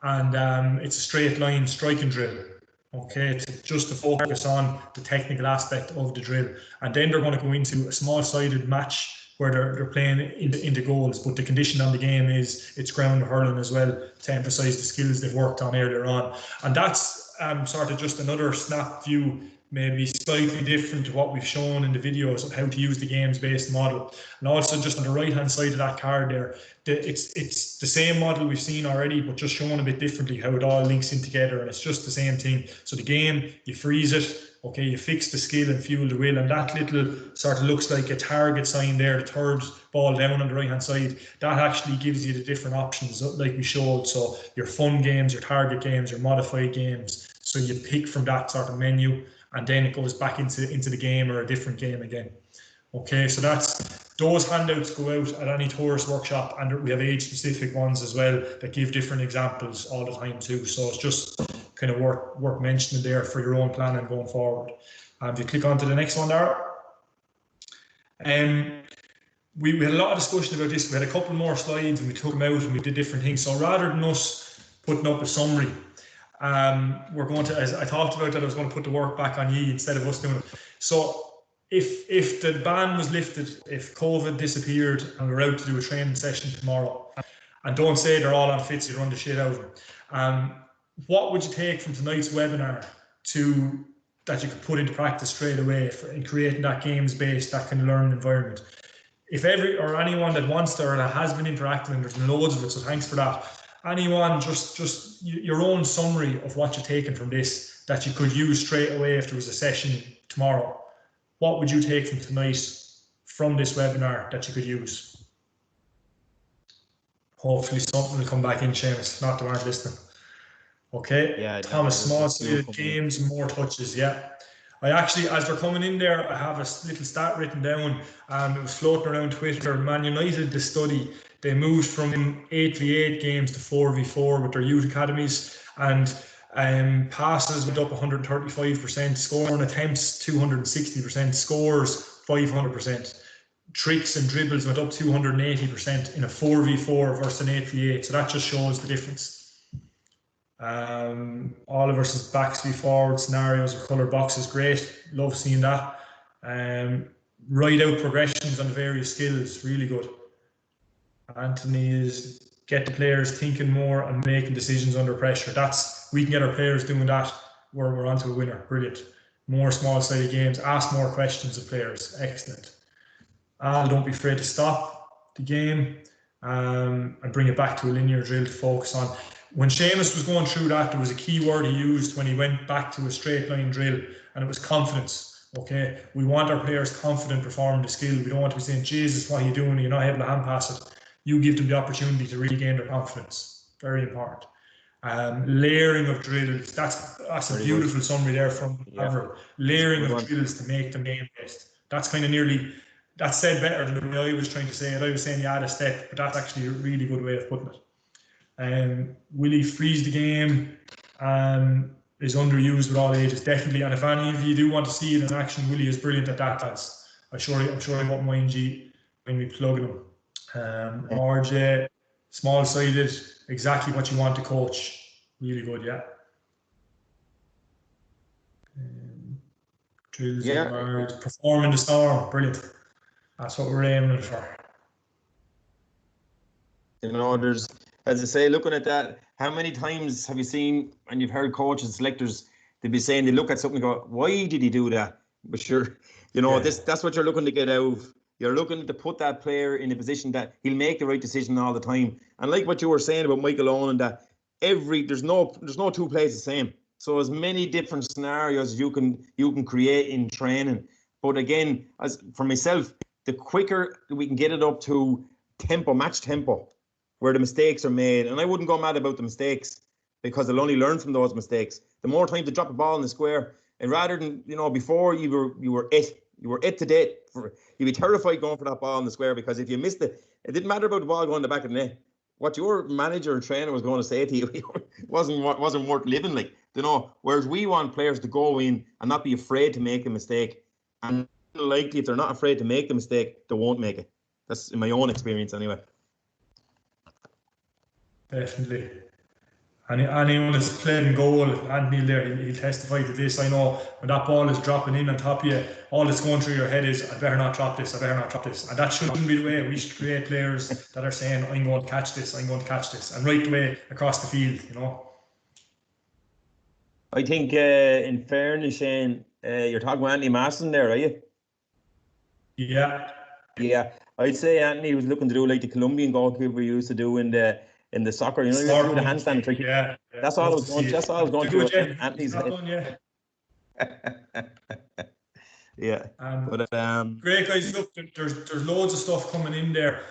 and it's a straight line striking drill. Okay, just to focus on the technical aspect of the drill, and then they're going to go into a small-sided match where they're playing into goals, but the condition on the game is it's ground hurling as well to emphasise the skills they've worked on earlier on. And that's sort of just another snap view, maybe slightly different to what we've shown in the videos of how to use the games-based model. And also just on the right-hand side of that card there, it's the same model we've seen already, but just shown a bit differently how it all links in together, and it's just the same thing. So the game, you freeze it, okay, you fix the skill and fuel the will, and that little sort of looks like a target sign there, the third ball down on the right-hand side, that actually gives you the different options like we showed. So your fun games, your target games, your modified games. So you pick from that sort of menu, and then it goes back into the game or a different game again. Okay, so those handouts go out at any tourist workshop, and we have age-specific ones as well that give different examples all the time too. So it's just kind of worth mentioning there for your own planning going forward. If you click on to the next one there. We had a lot of discussion about this. We had a couple more slides and we took them out and we did different things. So rather than us putting up a summary, we're going to, as I talked about that, I was going to put the work back on you instead of us doing it. So if the ban was lifted, if COVID disappeared and we're out to do a training session tomorrow, and don't say they're all on fits, you run the shit out of them, what would you take from tonight's webinar that you could put into practice straight away in creating that games-based, that kind of learning environment? If anyone that wants to or that has been interacting, and there's been loads of it, so thanks for that. Anyone, just your own summary of what you're taking from this that you could use straight away if there was a session tomorrow. What would you take from tonight, from this webinar, that you could use? Hopefully something will come back in, Seamus, not to aren't listening. Okay, yeah, Thomas, small-sided games, more touches, yeah. I actually, as they're coming in there, I have a little stat written down. It was floating around Twitter. Man United, the study, they moved from 8v8 games to 4v4 with their youth academies, and passes went up 135%, scoring attempts 260%, scores 500%. Tricks and dribbles went up 280% in a 4v4 versus an 8v8. So that just shows the difference. All versus Baxby forward scenarios or colour boxes, great. Love seeing that. Write out progressions on the various skills, really good. Anthony is get the players thinking more and making decisions under pressure. We can get our players doing that. We're onto a winner. Brilliant. More small-sided games. Ask more questions of players. Excellent. Don't be afraid to stop the game and bring it back to a linear drill to focus on. When Seamus was going through that, there was a key word he used when he went back to a straight line drill, and it was confidence. Okay, we want our players confident performing the skill. We don't want to be saying, Jesus, what are you doing? You're not able to hand pass it. You give them the opportunity to regain their confidence. Very important. Layering of drills. That's a beautiful summary there from Avril. Layering of drills to make them game based. That's kind of that's said better than the way I was trying to say it. I was saying you add a step, but that's actually a really good way of putting it. Will he freeze the game? Is underused with all ages, definitely. And if any of you do want to see it in action, Willie is brilliant at that, lads. I'm sure I won't mind you when we plug him. RJ, small-sided, exactly what you want to coach. Really good, yeah. Drills, perform in the storm, brilliant. That's what we're aiming for. You know, there's, as I say, looking at that, how many times have you seen, and you've heard coaches, selectors, they'd be saying, they look at something and go, why did he do that? But sure, you know, that's what you're looking to get out of. You're looking to put that player in a position that he'll make the right decision all the time. And like what you were saying about Michael Owen, that there's no two plays the same. So as many different scenarios you can create in training. But again, as for myself, the quicker we can get it up to match tempo, where the mistakes are made, and I wouldn't go mad about the mistakes because they'll only learn from those mistakes. The more time to drop a ball in the square, and rather than, you know, before you were it to date, you'd be terrified going for that ball in the square, because if you missed it didn't matter about the ball going in the back of the net. What your manager and trainer was going to say to you wasn't worth living, like, you know. Whereas we want players to go in and not be afraid to make a mistake, and likely if they're not afraid to make the mistake, they won't make it. That's in my own experience anyway. Definitely. Anyone that's played in goal, Anthony there, he'll testify to this. I know when that ball is dropping in on top of you, all that's going through your head is, I better not drop this, I better not drop this. And that shouldn't be the way. We should create players that are saying, I'm going to catch this, I'm going to catch this, and right the way across the field, you know. I think, in fairness, Shane, you're talking about Anthony Masson there, are you? Yeah. Yeah, I'd say Anthony was looking to do like the Colombian goalkeeper used to do in the soccer. You know, he used to do the handstand trick. Yeah. That's all I was going. That's all I was going through. Anthony's head. Yeah. But great guys. Look, there's loads of stuff coming in there.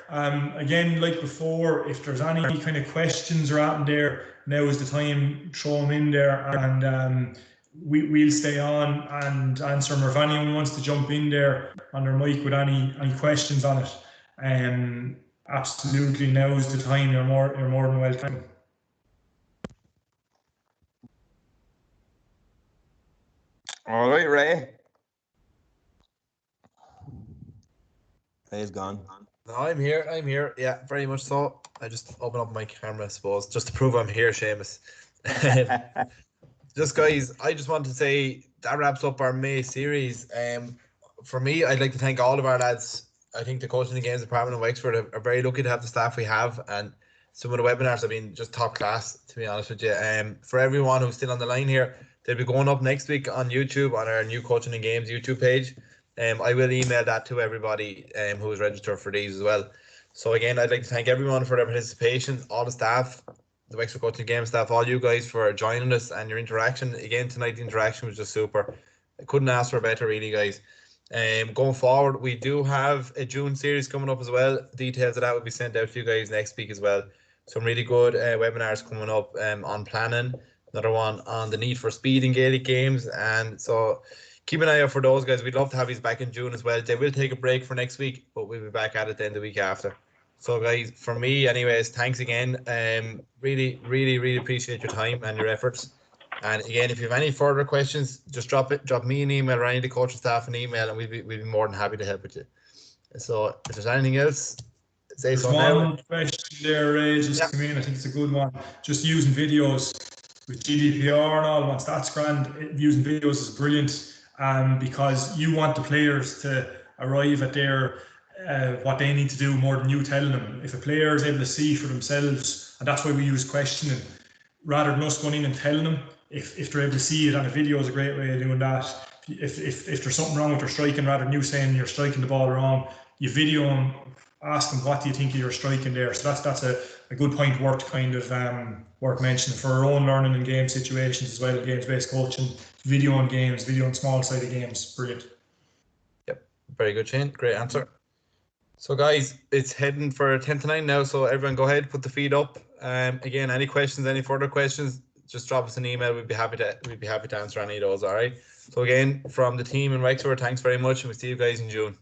Again, like before, if there's any kind of questions or anything there, now is the time. Throw them in there, and we'll stay on and answer them. Or if anyone wants to jump in there on their mic with any questions on it, absolutely, now is the time. You're more than welcome. All right, Ray. Ray's gone. No, I'm here. Yeah, very much so. I just open up my camera, I suppose, just to prove I'm here, Seamus. Just guys, I just want to say that wraps up our May series. For me, I'd like to thank all of our lads. I think the coaching and games department in Wexford are very lucky to have the staff we have, and some of the webinars have been just top class, to be honest with you. For everyone who's still on the line here, they'll be going up next week on YouTube on our new coaching and games YouTube page. I will email that to everybody who is registered for these as well. So again, I'd like to thank everyone for their participation, all the staff, the Wexford Coaching Games staff, all you guys for joining us and your interaction. Again, tonight the interaction was just super. I couldn't ask for better, really, guys. Going forward, we do have a June series coming up as well. Details of that will be sent out to you guys next week as well. Some really good webinars coming up on planning. Another one on the need for speed in Gaelic games. And so keep an eye out for those guys. We'd love to have you back in June as well. They will take a break for next week, but we'll be back at it then the week after. So guys, for me anyways, thanks again. Really, really, really appreciate your time and your efforts. And again, if you have any further questions, just drop me an email or any of the coaching staff an email, and we'd be more than happy to help with you. So if there's anything else, say so now. One question there, Ray, just come in. I think it's a good one. Just using videos with GDPR and all, once that's grand, using videos is brilliant, because you want the players to arrive at their what they need to do more than you telling them. If a player is able to see for themselves, and that's why we use questioning, rather than us going in and telling them, if they're able to see it, and a video is a great way of doing that. If there's something wrong with their striking, rather than you saying you're striking the ball wrong, you video them, ask them what do you think you're striking there. So that's a good point worth kind of worth mentioning for our own learning in game situations as well, games-based coaching, video on games, video on small-sided games. Brilliant. Yep, very good, Shane. Great answer. So guys, it's heading for 10 to 9 now, so everyone go ahead, put the feed up. Again, any questions, any further questions, just drop us an email. We'd be happy to answer any of those. All right. So again, from the team in Wexford, thanks very much, and we'll see you guys in June.